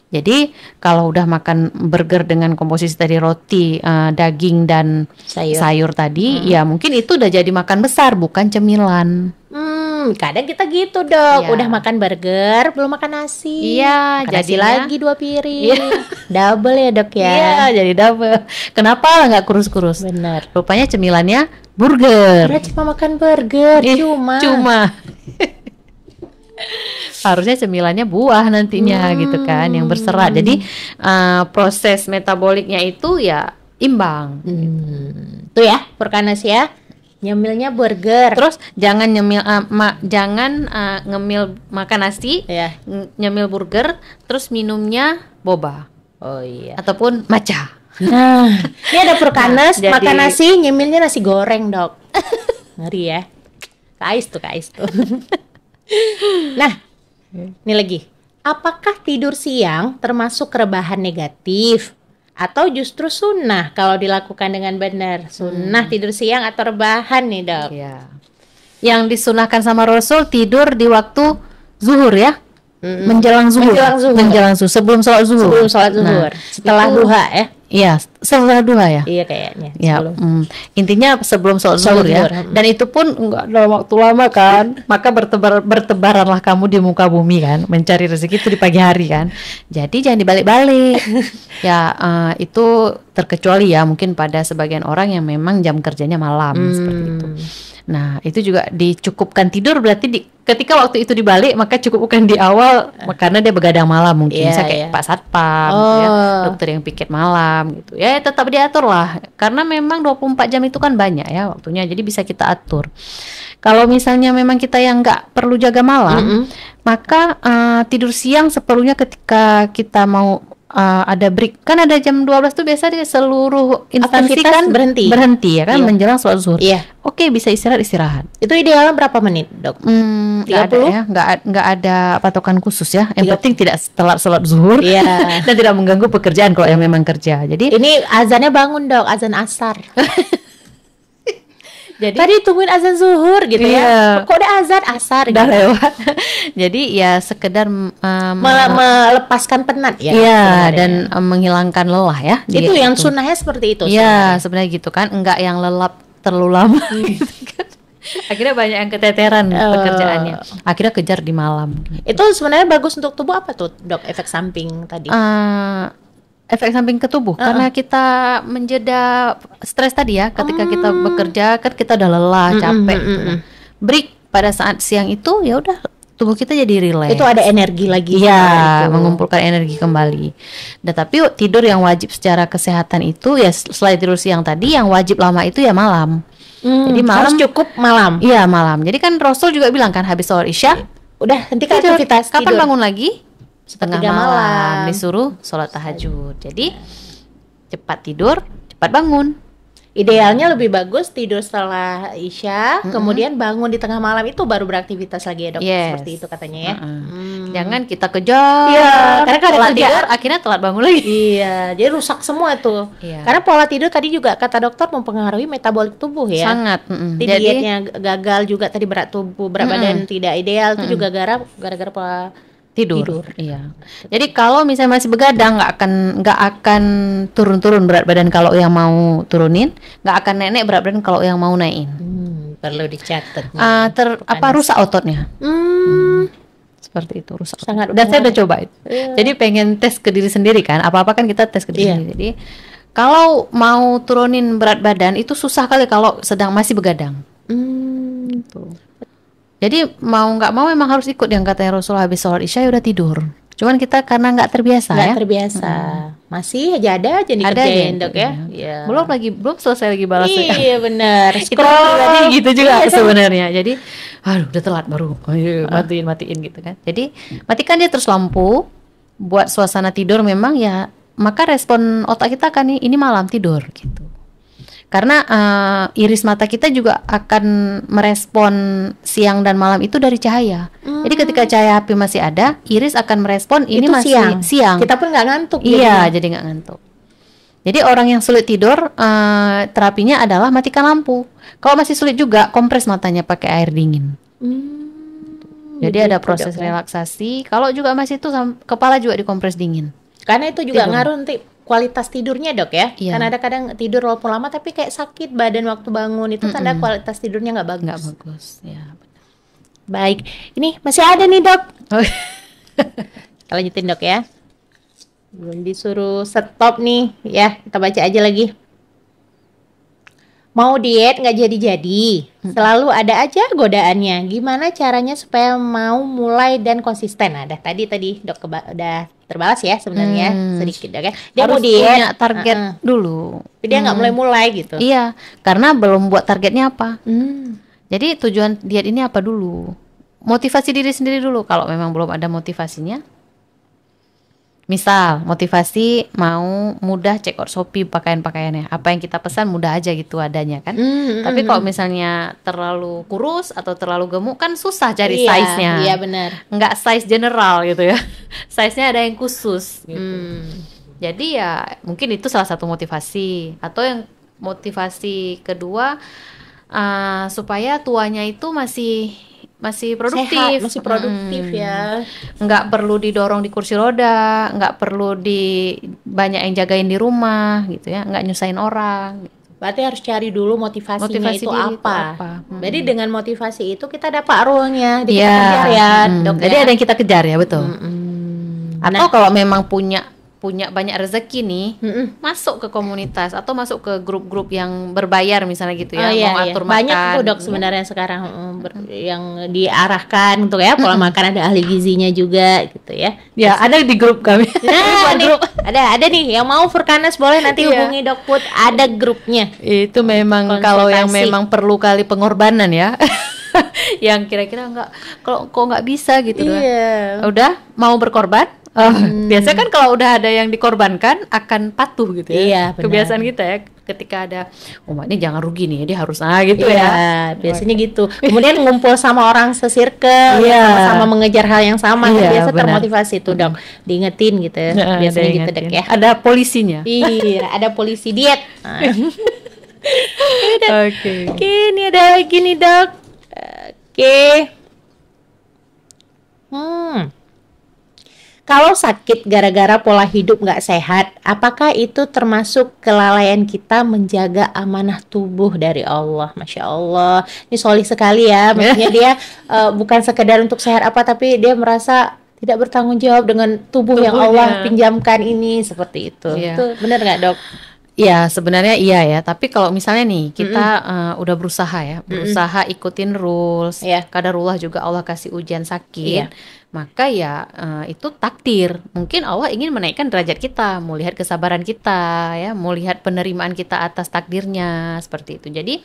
Jadi kalau udah makan burger dengan komposisi tadi roti, daging dan sayur tadi, ya mungkin itu udah jadi makan besar bukan cemilan. Kadang kita gitu dok, Iya. udah makan burger belum makan nasi. Iya, Makan nasi jadinya- lagi 2 piring. Iya. Double ya dok ya. Iya, jadi double. Kenapa nggak kurus-kurus? Bener. Rupanya cemilannya burger. Udah cuma makan burger, Ih, cuma. Harusnya cemilannya buah nantinya gitu kan, yang berserat. Jadi proses metaboliknya itu ya imbang. Tuh ya, Purkanas ya. Nyemilnya burger. Terus jangan jangan ngemil makan nasi, Ya. nyemil burger, terus minumnya boba Oh iya. ataupun matcha. Nah, ini ada Purkanas Nah, jadi- makan nasi, nyemilnya nasi goreng dok. Ngeri ya. Kais tuh. Nah, ini lagi. Apakah tidur siang termasuk rebahan negatif? Atau justru sunnah kalau dilakukan dengan benar? Sunnah tidur siang atau rebahan nih dok? Ya. Yang disunahkan sama Rasul tidur di waktu zuhur ya. Menjelang zuhur. Menjelang zuhur. Sebelum sholat zuhur. Sebelum sholat zuhur. Setelah itu- duha ya? Iya, setelah duha ya. Iya kayaknya. Ya, sebelum. intinya sebelum sholat Sholat zuhur ya. zuhur. Dan itu pun enggak dalam waktu lama kan. Maka bertebaranlah kamu di muka bumi kan, mencari rezeki itu di pagi hari kan. Jadi jangan dibalik-balik. Ya, itu terkecuali ya mungkin pada sebagian orang yang memang jam kerjanya malam seperti itu. Nah, itu juga dicukupkan tidur berarti ketika waktu itu dibalik maka cukupkan di awal karena dia begadang malam mungkin. Iya, Misalnya kayak iya. Pak Satpam, ya, dokter yang piket malam gitu. Ya tetap diatur lah karena memang 24 jam itu kan banyak ya waktunya. Jadi bisa kita atur. Kalau misalnya memang kita yang nggak perlu jaga malam, maka tidur siang seperlunya ketika kita mau ada break. Kan ada jam 12 tuh biasa dia seluruh instansi Aktivitas kan berhenti. ya kan Iya. menjelang sholat zuhur. Iya. Oke, bisa istirahat. Itu idealnya berapa menit dok? Nggak ada 30? ya, nggak ada patokan khusus ya. Yang 30. penting tidak telat sholat zuhur Iya. dan tidak mengganggu pekerjaan kalau yang memang kerja. Jadi Ini azannya bangun dok, azan asar. Jadi Tadi tungguin azan zuhur gitu Iya. ya. Kok udah azan asar udah gitu. lewat. Jadi ya sekedar Melepaskan penat ya. iya, sebenarnya. dan menghilangkan lelah ya. itu Dia yang sunnahnya seperti itu. Iya, sebenarnya gitu kan, enggak yang lelap terlalu lama gitu kan. Akhirnya banyak yang keteteran pekerjaannya. Akhirnya kejar di malam. Itu sebenarnya bagus untuk tubuh apa tuh dok? Efek samping tadi. Efek samping ke tubuh karena kita menjeda stres tadi ya. Ketika kita bekerja kan kita udah lelah, capek gitu. Nah, break pada saat siang itu ya udah tubuh kita jadi relax. Itu ada energi lagi. Iya, itu. mengumpulkan energi kembali. Dan tapi tidur yang wajib secara kesehatan itu ya selain tidur siang tadi, yang wajib lama itu ya malam. Jadi malam harus cukup malam. Iya malam. Jadi kan Rasul juga bilang kan habis sholat isya Udah hentikan tidur. aktivitas Kapan tidur. bangun lagi? Setengah 3 malam. malam. Disuruh sholat tahajud. Jadi cepat tidur, cepat bangun. Idealnya lebih bagus tidur setelah isya, kemudian bangun di tengah malam itu baru beraktivitas lagi ya dok. Yes. Seperti itu katanya ya. Jangan kita kejar. Iya, karena kalau telat kerjaan- tidur akhirnya telat bangun lagi. Iya, jadi rusak semua tuh. Iya. Karena pola tidur tadi juga kata dokter mempengaruhi metabolik tubuh ya. Sangat. Jadi dietnya gagal juga tadi, berat tubuh, berat badan tidak ideal itu juga gara-gara pola Tidur. Iya. Jadi kalau misalnya masih begadang nggak akan turun-turun berat badan kalau yang mau turunin, nggak akan naik berat badan kalau yang mau naikin. perlu dicatat. Rusak ototnya. seperti itu, rusak. Sangat Dan saya udah coba itu. Iya. Jadi pengen tes ke diri sendiri kan, apa-apa kan kita tes ke diri Iya. sendiri. Jadi kalau mau turunin berat badan itu susah kali kalau sedang masih begadang. Tuh. Jadi mau nggak mau memang harus ikut yang katanya Rasulullah habis sholat isya udah tidur. Cuman kita karena nggak terbiasa Nggak ya. terbiasa. Masih aja ada aja Ada dikerjain, aja, Dok ya. iya. Belum selesai lagi balas WA. Iya benar. Itu pribadi gitu juga Iya, sebenarnya. Jadi, aduh udah telat baru. Oh, iya, matiin gitu kan. Jadi matikan dia terus lampu, buat suasana tidur memang ya. Maka respon otak kita kan ini malam tidur gitu. Karena iris mata kita juga akan merespon siang dan malam itu dari cahaya. Jadi ketika cahaya HP masih ada, iris akan merespon ini Itu masih siang. Kita pun nggak ngantuk. Iya, jadi nggak ngantuk. Jadi orang yang sulit tidur, terapinya adalah matikan lampu. Kalau masih sulit juga, kompres matanya pakai air dingin. Jadi ada gitu, proses Dok, ya. relaksasi. Kalau juga masih itu, kepala juga dikompres dingin. Karena itu juga Tidur. ngaruh nanti kualitas tidurnya, Dok ya. Iya. Karena ada kadang tidur walaupun lama tapi kayak sakit badan waktu bangun, itu tanda kualitas tidurnya nggak bagus. Nggak bagus. Ya. Baik, ini masih ada nih, Dok. Kita lanjutin, Dok ya. Belum disuruh stop nih, ya. Kita baca aja lagi. Mau diet nggak jadi-jadi, selalu ada aja godaannya. Gimana caranya supaya mau mulai dan konsisten? Nah, tadi Dok udah terbalas ya sebenarnya sedikit, Dok ya. Dia Harus mau diet, punya target dulu. tapi dia nggak mulai-mulai gitu. Iya, karena belum buat targetnya apa. Hmm. Jadi tujuan diet ini apa dulu? Motivasi diri sendiri dulu. Kalau memang belum ada motivasinya, misal motivasi mau mudah check out Shopee pakaian-pakaiannya. Apa yang kita pesan mudah aja gitu adanya kan. Tapi kalau misalnya terlalu kurus atau terlalu gemuk kan susah cari Iya, size-nya. iya benar. Nggak size general gitu ya. Size-nya ada yang khusus gitu. Jadi ya mungkin itu salah satu motivasi. Atau yang motivasi kedua supaya tuanya itu masih produktif. Sehat, masih produktif ya. Nggak perlu didorong di kursi roda, nggak perlu banyak yang jagain di rumah gitu ya, nggak nyusahin orang. Berarti harus cari dulu motivasinya Motivasi itu diri itu apa. apa. Jadi dengan motivasi itu kita dapat ruangnya, kita Iya. kejar ya, Dok. Jadi ya. ada yang kita kejar ya, betul. Atau Nah. kalau memang punya banyak rezeki nih, masuk ke komunitas atau masuk ke grup-grup yang berbayar misalnya gitu ya, Oh, iya, mau iya. atur Banyak makan. tuh, Dok, sebenarnya sekarang yang diarahkan untuk ya pola makan, ada ahli gizinya juga gitu ya. Ya, ada di grup kami. Nah, nih, ada nih yang mau Furkanas boleh nanti Iya. hubungi Dok Put, ada grupnya. Itu memang kalau yang Konsultasi. memang perlu kali pengorbanan ya. Yang kira-kira kok nggak bisa gitu kan. Iya. Udah mau berkorban? Biasanya kan kalau udah ada yang dikorbankan akan patuh gitu ya. Iya, benar. Kebiasaan kita ya, ketika ada ini jangan rugi nih, dia harus gitu Iya, ya. biasanya gitu. Kemudian ngumpul sama orang sesirkel, Iya. sama-sama mengejar hal yang sama, kan Iya, biasa benar. termotivasi tuh, Dok. Diingetin gitu ya. Nah, Biasanya ada gitu, ingetin. Dok ya. Ada polisinya. Iya, ada polisi diet. Nah. Oke. Oke, ini ada lagi nih, Dok. Oke. Kalau sakit gara-gara pola hidup nggak sehat, apakah itu termasuk kelalaian kita menjaga amanah tubuh dari Allah? Masya Allah, ini solih sekali ya. Maksudnya dia bukan sekedar untuk sehat apa, tapi dia merasa tidak bertanggung jawab dengan tubuh yang Tubuhnya. Allah pinjamkan ini, seperti itu. Iya. Itu benar nggak, Dok? Ya sebenarnya iya ya, tapi kalau misalnya nih kita udah berusaha ikutin rules, Iya. qadarullah juga Allah kasih ujian sakit, Iya. maka ya itu takdir. Mungkin Allah ingin menaikkan derajat kita, mau lihat kesabaran kita, ya, mau lihat penerimaan kita atas takdirnya seperti itu. Jadi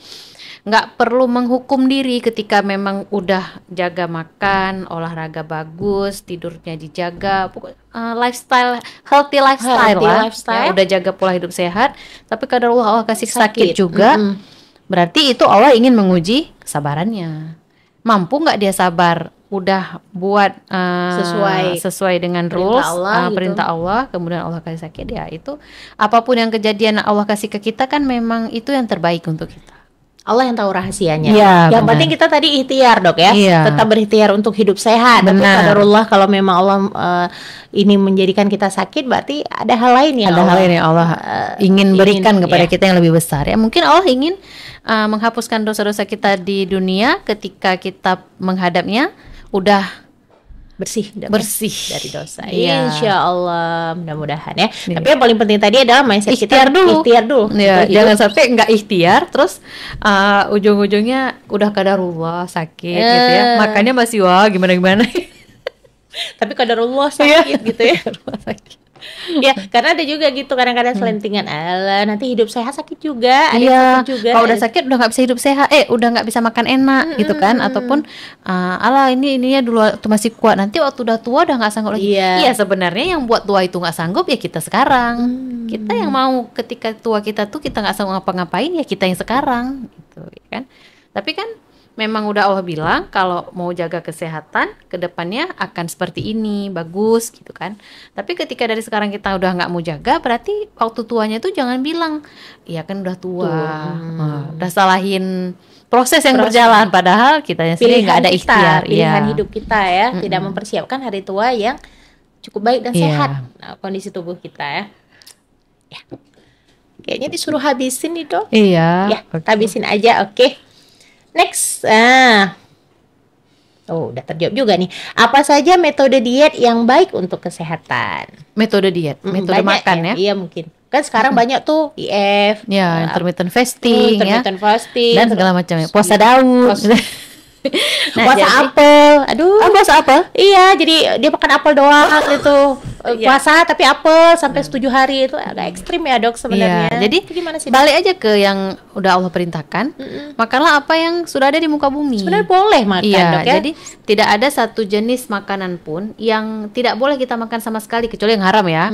nggak perlu menghukum diri ketika memang udah jaga makan, olahraga bagus, tidurnya dijaga, healthy lifestyle Healthy lah. lifestyle. Ya, udah jaga pola hidup sehat, tapi kadang Allah kasih Sakit. sakit juga, berarti itu Allah ingin menguji kesabarannya. Mampu nggak dia sabar? Udah buat sesuai dengan rules, perintah Allah, kemudian Allah kasih sakit, ya itu apapun yang kejadian Allah kasih ke kita kan memang itu yang terbaik untuk kita. Allah yang tahu rahasianya. Iya, Yang benar. penting kita tadi ikhtiar, Dok ya. Iya. Tetap berikhtiar untuk hidup sehat. Tapi Benar. qadarullah kalau memang Allah ini menjadikan kita sakit, berarti ada hal lain yang Ada hal yang Allah ingin berikan kepada iya. kita yang lebih besar. Ya mungkin Allah ingin menghapuskan dosa-dosa kita di dunia ketika kita menghadapnya udah bersih bersih dari dosa. Iya. Insya Allah, mudah-mudahan ya. Iya. Tapi yang paling penting tadi adalah mindset Ikhtiar kita dulu. Ikhtiar dulu. Ya, Betul, jangan sampai nggak ikhtiar terus ujung-ujungnya udah kadarullah sakit gitu ya. Makanya masih wah gimana-gimana. tapi qadarullah sakit gitu ya. Sakit. Ya, karena ada juga gitu kadang-kadang selentingan, alah nanti hidup sehat sakit juga, ada yang Iya, sakit juga. kalau udah sakit udah nggak bisa hidup sehat, udah nggak bisa makan enak gitu kan, ataupun ala ininya dulu waktu masih kuat, nanti waktu udah tua udah nggak sanggup lagi. Iya. Iya, sebenarnya yang buat tua itu nggak sanggup ya kita sekarang. Kita yang mau ketika tua kita tuh kita nggak sanggup ngapa-ngapain ya kita yang sekarang gitu ya kan. Tapi kan memang udah Allah bilang kalau mau jaga kesehatan kedepannya akan seperti ini, bagus gitu kan. Tapi ketika dari sekarang kita udah nggak mau jaga, berarti waktu tuanya tuh jangan bilang iya kan udah tua, udah salahin proses yang berjalan, padahal kita sendiri nggak ada ikhtiar. Pilihan hidup kita ya, tidak mempersiapkan hari tua yang cukup baik dan sehat. Nah, kondisi tubuh kita ya. Kayaknya disuruh habisin nih dok. Iya. Ya, habisin aja, oke. Next, udah terjawab juga nih. Apa saja metode diet yang baik untuk kesehatan? Metode diet, metode Banyak makan ya. Iya mungkin. Kan sekarang banyak tuh IF, Ya, intermittent fasting ya. intermittent fasting, Dan segala macamnya. Puasa daun. puasa apel. Aduh. Puasa apel? Iya, jadi dia makan apel doang gitu. Puasa tapi apel sampai 7 hari itu agak ekstrim ya dok sebenarnya. Iya, jadi itu gimana sih? balik aja ke yang udah Allah perintahkan. Makanlah apa yang sudah ada di muka bumi. Sebenarnya boleh makan Iya, dok ya. jadi tidak ada satu jenis makanan pun yang tidak boleh kita makan sama sekali kecuali yang haram ya.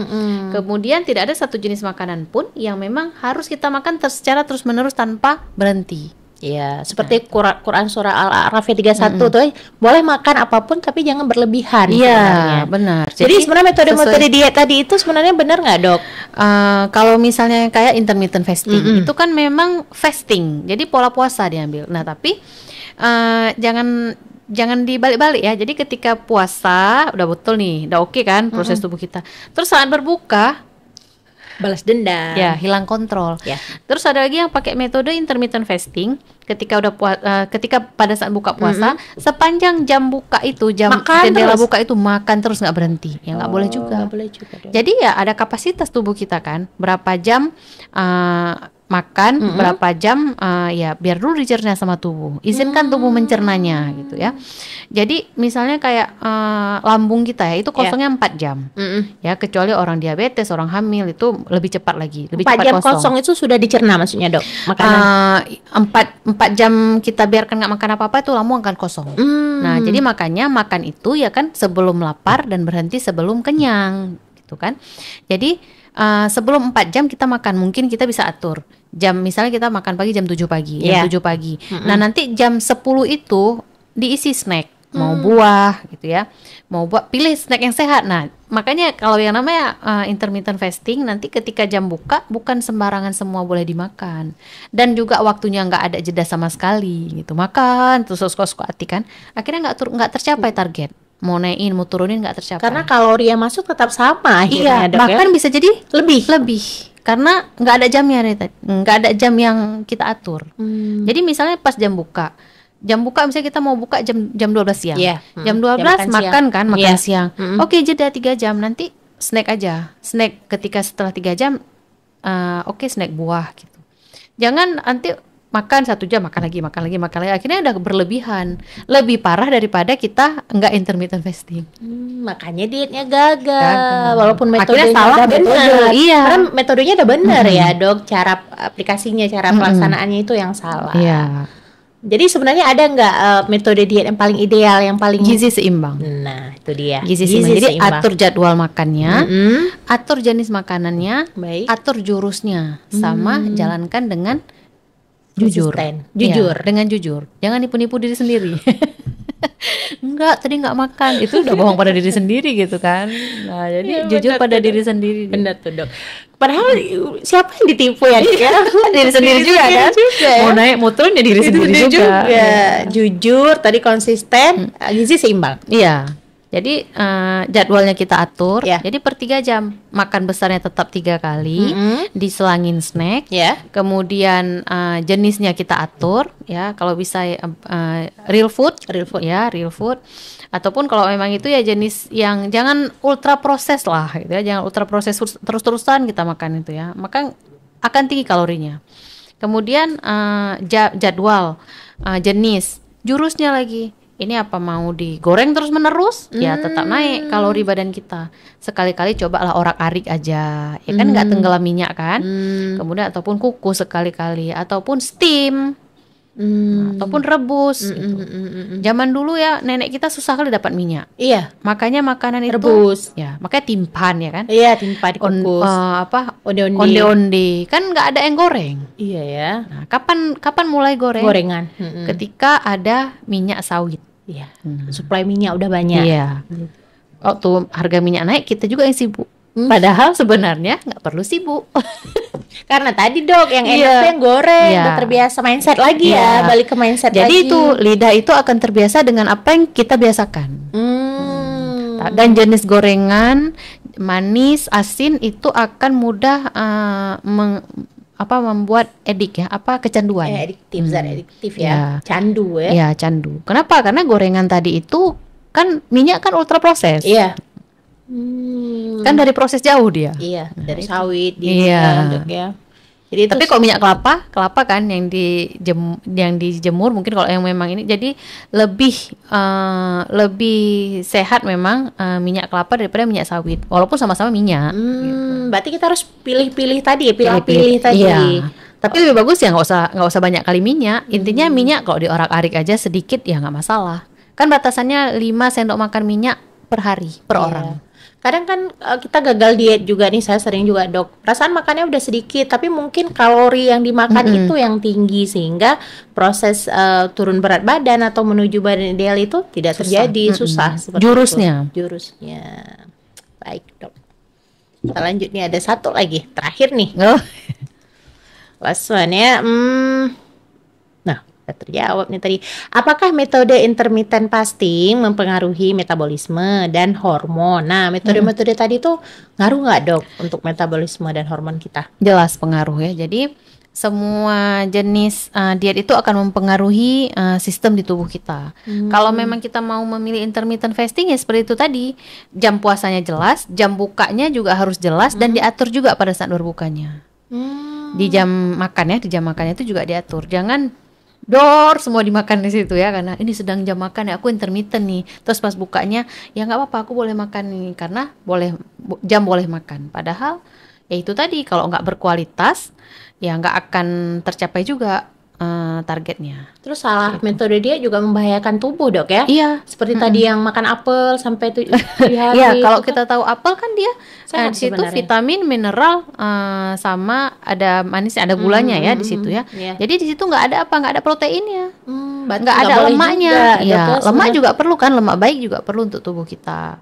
Kemudian tidak ada satu jenis makanan pun yang memang harus kita makan secara terus-menerus tanpa berhenti. Iya, seperti Quran surah Al-A'raf 31 tuh, boleh makan apapun tapi jangan berlebihan. Iya, benar. Jadi sebenarnya metode-metode diet tadi itu sebenarnya benar nggak dok? Kalau misalnya kayak intermittent fasting, itu kan memang fasting, jadi pola puasa diambil. Nah, tapi jangan dibalik-balik ya. Jadi ketika puasa udah betul nih, udah oke kan proses tubuh kita. Terus saat berbuka Balas dendam. ya hilang kontrol. Ya. Terus ada lagi yang pakai metode intermittent fasting. Ketika udah ketika pada saat buka puasa, sepanjang jam buka itu, jam Makan jendela terus. buka itu makan terus nggak berhenti. Ya nggak boleh juga. Nggak boleh juga dok. Jadi ya ada kapasitas tubuh kita kan, berapa jam makan, berapa jam ya biar dulu dicerna sama tubuh. Izinkan tubuh mencernanya gitu ya. Jadi misalnya kayak lambung kita ya itu kosongnya 4 jam. Ya kecuali orang diabetes, orang hamil itu lebih cepat lagi, lebih 4 cepat jam kosong itu sudah dicerna maksudnya dok? Makanan. 4 jam kita biarkan nggak makan apa-apa itu lambung akan kosong. Nah jadi makanya makan itu ya kan sebelum lapar dan berhenti sebelum kenyang gitu kan. Jadi sebelum 4 jam kita makan, mungkin kita bisa atur jam, misalnya kita makan pagi jam 7 pagi, jam 7 pagi. Nah nanti jam 10 itu diisi snack, mau buah gitu ya, mau buah, pilih snack yang sehat. Nah makanya kalau yang namanya intermittent fasting, nanti ketika jam buka bukan sembarangan semua boleh dimakan, dan juga waktunya nggak ada jeda sama sekali gitu, makan terus suka-suka hati kan, akhirnya nggak tercapai target. Mau naikin, mau turunin nggak tercapai. Karena kalori yang masuk tetap sama akhirnya Iya, dok bahkan ya? bisa jadi lebih. karena nggak ada jamnya nih, nggak ada jam yang kita atur. Jadi misalnya pas jam buka misalnya kita mau buka jam 12 siang. Iya. Jam 12 Jam makan kan, makan Iya. siang. Oke, jeda 3 jam, nanti snack aja. Snack ketika setelah 3 jam oke, snack buah gitu. Jangan nanti makan 1 jam, makan lagi, akhirnya udah berlebihan, lebih parah daripada kita nggak intermittent fasting. Makanya dietnya gagal. Walaupun metodenya Akhirnya salah udah metode. benar. Iya. Karena metodenya udah benar ya dok. Cara aplikasinya, cara pelaksanaannya itu yang salah. Iya. Jadi sebenarnya ada nggak metode diet yang paling ideal, yang paling Gizi seimbang. Nah itu dia. Gizi seimbang. Jadi seimbang. atur jadwal makannya, atur jenis makanannya, Baik. atur jurusnya, sama jalankan dengan jujur. Konsisten. Ya, Jujur. dengan jujur. Jangan nipu-nipu diri sendiri. Enggak, tadi enggak makan. Itu udah bohong pada diri sendiri gitu kan. Nah, jadi Iya, jujur benar pada tuh, diri Dok. sendiri. Benar tuh dok. Padahal siapa yang ditipu ya? Dok, ya? Diri sendiri juga kan. juga, ya. Mau naik mau turun ya diri sendiri juga. Jujur, tadi konsisten, gizi seimbang. Iya. Jadi jadwalnya kita atur. Ya. Jadi per 3 jam makan besarnya tetap 3 kali, diselangin snack. Ya. Kemudian jenisnya kita atur, ya. Kalau bisa real food, ya, real food. Ataupun kalau memang itu ya jenis yang jangan ultra proses lah, gitu ya. Jangan ultra proses terus-terusan kita makan itu ya. Maka akan tinggi kalorinya. Kemudian jadwal, jenis, jurusnya lagi. Ini apa mau digoreng terus menerus? Ya tetap naik kalori badan kita. Sekali-kali cobalah orak-arik aja, ya kan nggak tenggelam minyak kan. Kemudian ataupun kukus sekali-kali, ataupun steam, ataupun rebus. Gitu. Zaman dulu ya nenek kita susah kali dapat minyak. Iya. Makanya makanan itu Rebus. ya, makanya timpan ya kan. Iya, timpa dikukus. Onde-onde kan nggak ada yang goreng. Iya ya. Nah, kapan mulai goreng? Gorengan. Ketika ada minyak sawit. Iya. Suplai minyak udah banyak. Iya. Waktu harga minyak naik kita juga yang sibuk. Padahal sebenarnya nggak perlu sibuk. Karena tadi Dok yang enak Iya. tuh yang goreng, Iya. udah terbiasa mindset lagi ya, Iya. balik ke mindset Jadi lagi. itu lidah itu akan terbiasa dengan apa yang kita biasakan. Dan jenis gorengan manis, asin itu akan mudah membuat edik ya, kecanduan. Adiktif, zat adiktif ya. Ya. Candu ya. Ya, candu. Kenapa? Karena gorengan tadi itu kan minyak kan ultra proses. Iya. Kan dari proses jauh dia. Iya, dari sawit Iya. Dok ya. Jadi Tapi kalau minyak kelapa kan yang dijemur mungkin kalau yang memang ini jadi lebih sehat memang minyak kelapa daripada minyak sawit. Walaupun sama-sama minyak. Berarti kita harus pilih-pilih tadi ya, pilih-pilih tadi. Iya. Tapi lebih bagus ya nggak usah banyak kali minyak. Intinya minyak kalau diorak-arik aja sedikit ya nggak masalah. Kan batasannya 5 sendok makan minyak per hari per Iya. orang. Kadang kan kita gagal diet juga nih, saya sering juga Dok. Perasaan makannya udah sedikit, tapi mungkin kalori yang dimakan itu yang tinggi sehingga proses turun berat badan atau menuju badan ideal itu tidak terjadi, susah seperti Jurusnya. itu. Jurusnya. Baik Dok. Kita lanjut nih, ada satu lagi terakhir nih. Oh. Last one ya. Nah, udah terjawab nih tadi. Apakah metode intermittent fasting mempengaruhi metabolisme dan hormon? Nah, metode-metode tadi tuh ngaruh nggak Dok untuk metabolisme dan hormon kita? Jelas pengaruh ya. Jadi semua jenis diet itu akan mempengaruhi sistem di tubuh kita. Kalau memang kita mau memilih intermittent fasting ya seperti itu tadi, jam puasanya jelas, jam bukanya juga harus jelas dan diatur juga pada saat berbukanya. Di jam makannya itu juga diatur. Jangan semua dimakan di situ ya, karena ini sedang jam makan ya, aku intermittent nih. Terus pas bukanya ya nggak apa-apa, aku boleh makan nih karena jam boleh makan. Padahal ya itu tadi kalau nggak berkualitas ya nggak akan tercapai juga targetnya. Terus salah metode dia juga membahayakan tubuh Dok ya? Iya. Seperti tadi yang makan apel sampai 7 hari. Iya, kalau kita tahu apel kan dia Sehat di situ sebenarnya. vitamin, mineral, sama ada manis, ada gulanya ya di situ ya. Iya. Jadi di situ nggak ada proteinnya. Berarti Nggak ada boleh lemaknya. juga, Dok, Iya, ya, lemak sebenarnya. juga perlu kan, lemak baik juga perlu untuk tubuh kita.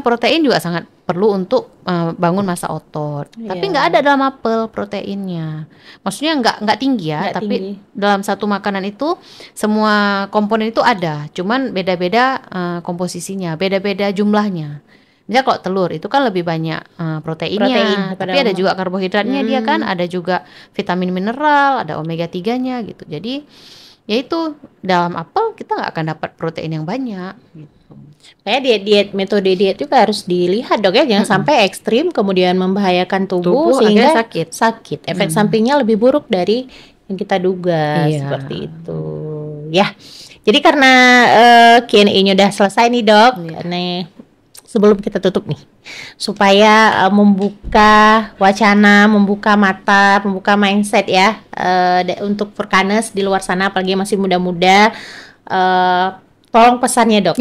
Protein juga sangat perlu untuk bangun massa otot. Tapi Iya. nggak ada dalam apel proteinnya. Maksudnya nggak tinggi ya, Nggak tapi tinggi. dalam satu makanan itu semua komponen itu ada, cuman beda-beda komposisinya, beda-beda jumlahnya. Misalnya kalau telur itu kan lebih banyak Protein proteinnya, daripada tapi ada juga karbohidratnya dia kan, ada juga vitamin mineral, ada omega 3-nya gitu. Jadi yaitu dalam apel kita nggak akan dapat protein yang banyak gitu. Kayak metode diet juga harus dilihat Dok ya, jangan sampai ekstrim kemudian membahayakan tubuh sehingga akhirnya sakit. Efek sampingnya lebih buruk dari yang kita duga. Iya. Seperti itu. Ya. Jadi karena Q&A-nya udah selesai nih Dok. Iya. Nih, sebelum kita tutup nih, supaya membuka wacana, membuka mata, membuka mindset ya untuk Furkaners di luar sana, apalagi yang masih muda-muda. Tolong pesannya Dok,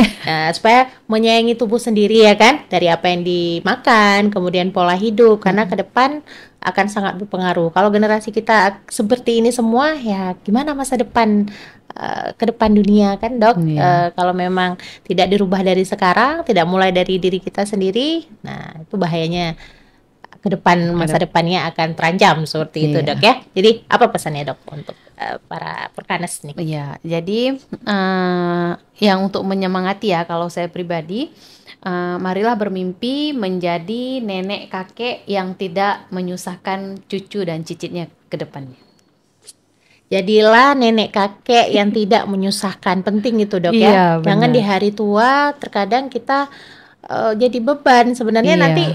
supaya menyayangi tubuh sendiri ya kan, dari apa yang dimakan, kemudian pola hidup, karena ke depan akan sangat berpengaruh. Kalau generasi kita seperti ini semua, ya gimana masa depan ke depan dunia kan Dok? Iya. Kalau memang tidak dirubah dari sekarang, tidak mulai dari diri kita sendiri, nah itu bahayanya ke depan masa depannya akan terancam seperti itu, Dok ya. Jadi apa pesannya, Dok, untuk para Purkanes nih? Iya, jadi yang untuk menyemangati ya, kalau saya pribadi, marilah bermimpi menjadi nenek kakek yang tidak menyusahkan cucu dan cicitnya ke depannya. Jadilah nenek kakek yang tidak menyusahkan. Penting itu, Dok ya. Jangan di hari tua terkadang kita jadi beban. Sebenarnya nanti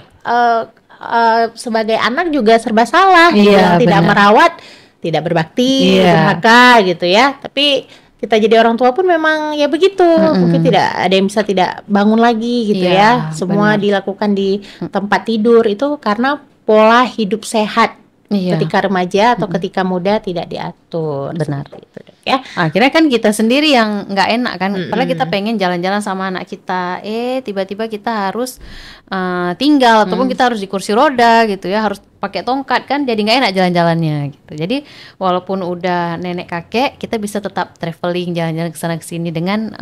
sebagai anak juga serba salah, tidak merawat, tidak berbakti, durhaka gitu ya. Tapi kita jadi orang tua pun memang ya begitu. Mungkin tidak ada yang bisa tidak bangun lagi gitu ya. Semua dilakukan di tempat tidur itu karena pola hidup sehat ketika remaja atau ketika muda tidak diatur. Benar itu, Dok ya. Akhirnya kan kita sendiri yang nggak enak kan. Padahal kita pengen jalan-jalan sama anak kita, tiba-tiba kita harus tinggal ataupun kita harus di kursi roda gitu ya, harus pakai tongkat kan, jadi nggak enak jalan-jalannya gitu. Jadi walaupun udah nenek kakek, kita bisa tetap traveling, jalan-jalan kesana kesini dengan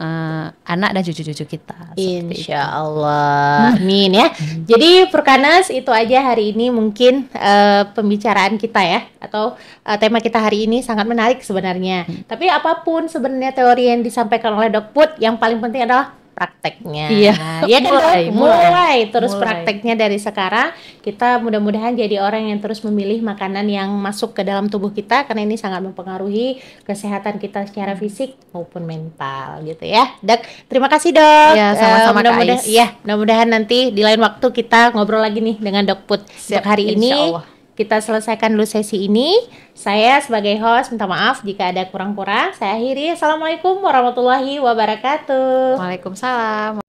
anak dan cucu-cucu kita. Insya Allah, amin ya. Jadi Purkanes, itu aja hari ini mungkin pembicaraan kita ya, atau tema kita hari ini sangat menarik sebenarnya. Tapi apapun sebenarnya teori yang disampaikan oleh Dok Put, yang paling penting adalah prakteknya. Ya kan, mulai prakteknya dari sekarang. Kita mudah-mudahan jadi orang yang terus memilih makanan yang masuk ke dalam tubuh kita, karena ini sangat mempengaruhi kesehatan kita secara fisik maupun mental gitu ya. Dok, terima kasih, Dok. Ya, sama-sama, Kak Ais. Mudah-mudahan nanti di lain waktu kita ngobrol lagi nih dengan Dok Put. Untuk hari ini kita selesaikan dulu sesi ini. Saya sebagai host minta maaf jika ada kurang-kurang. Saya akhiri. Assalamualaikum warahmatullahi wabarakatuh. Waalaikumsalam.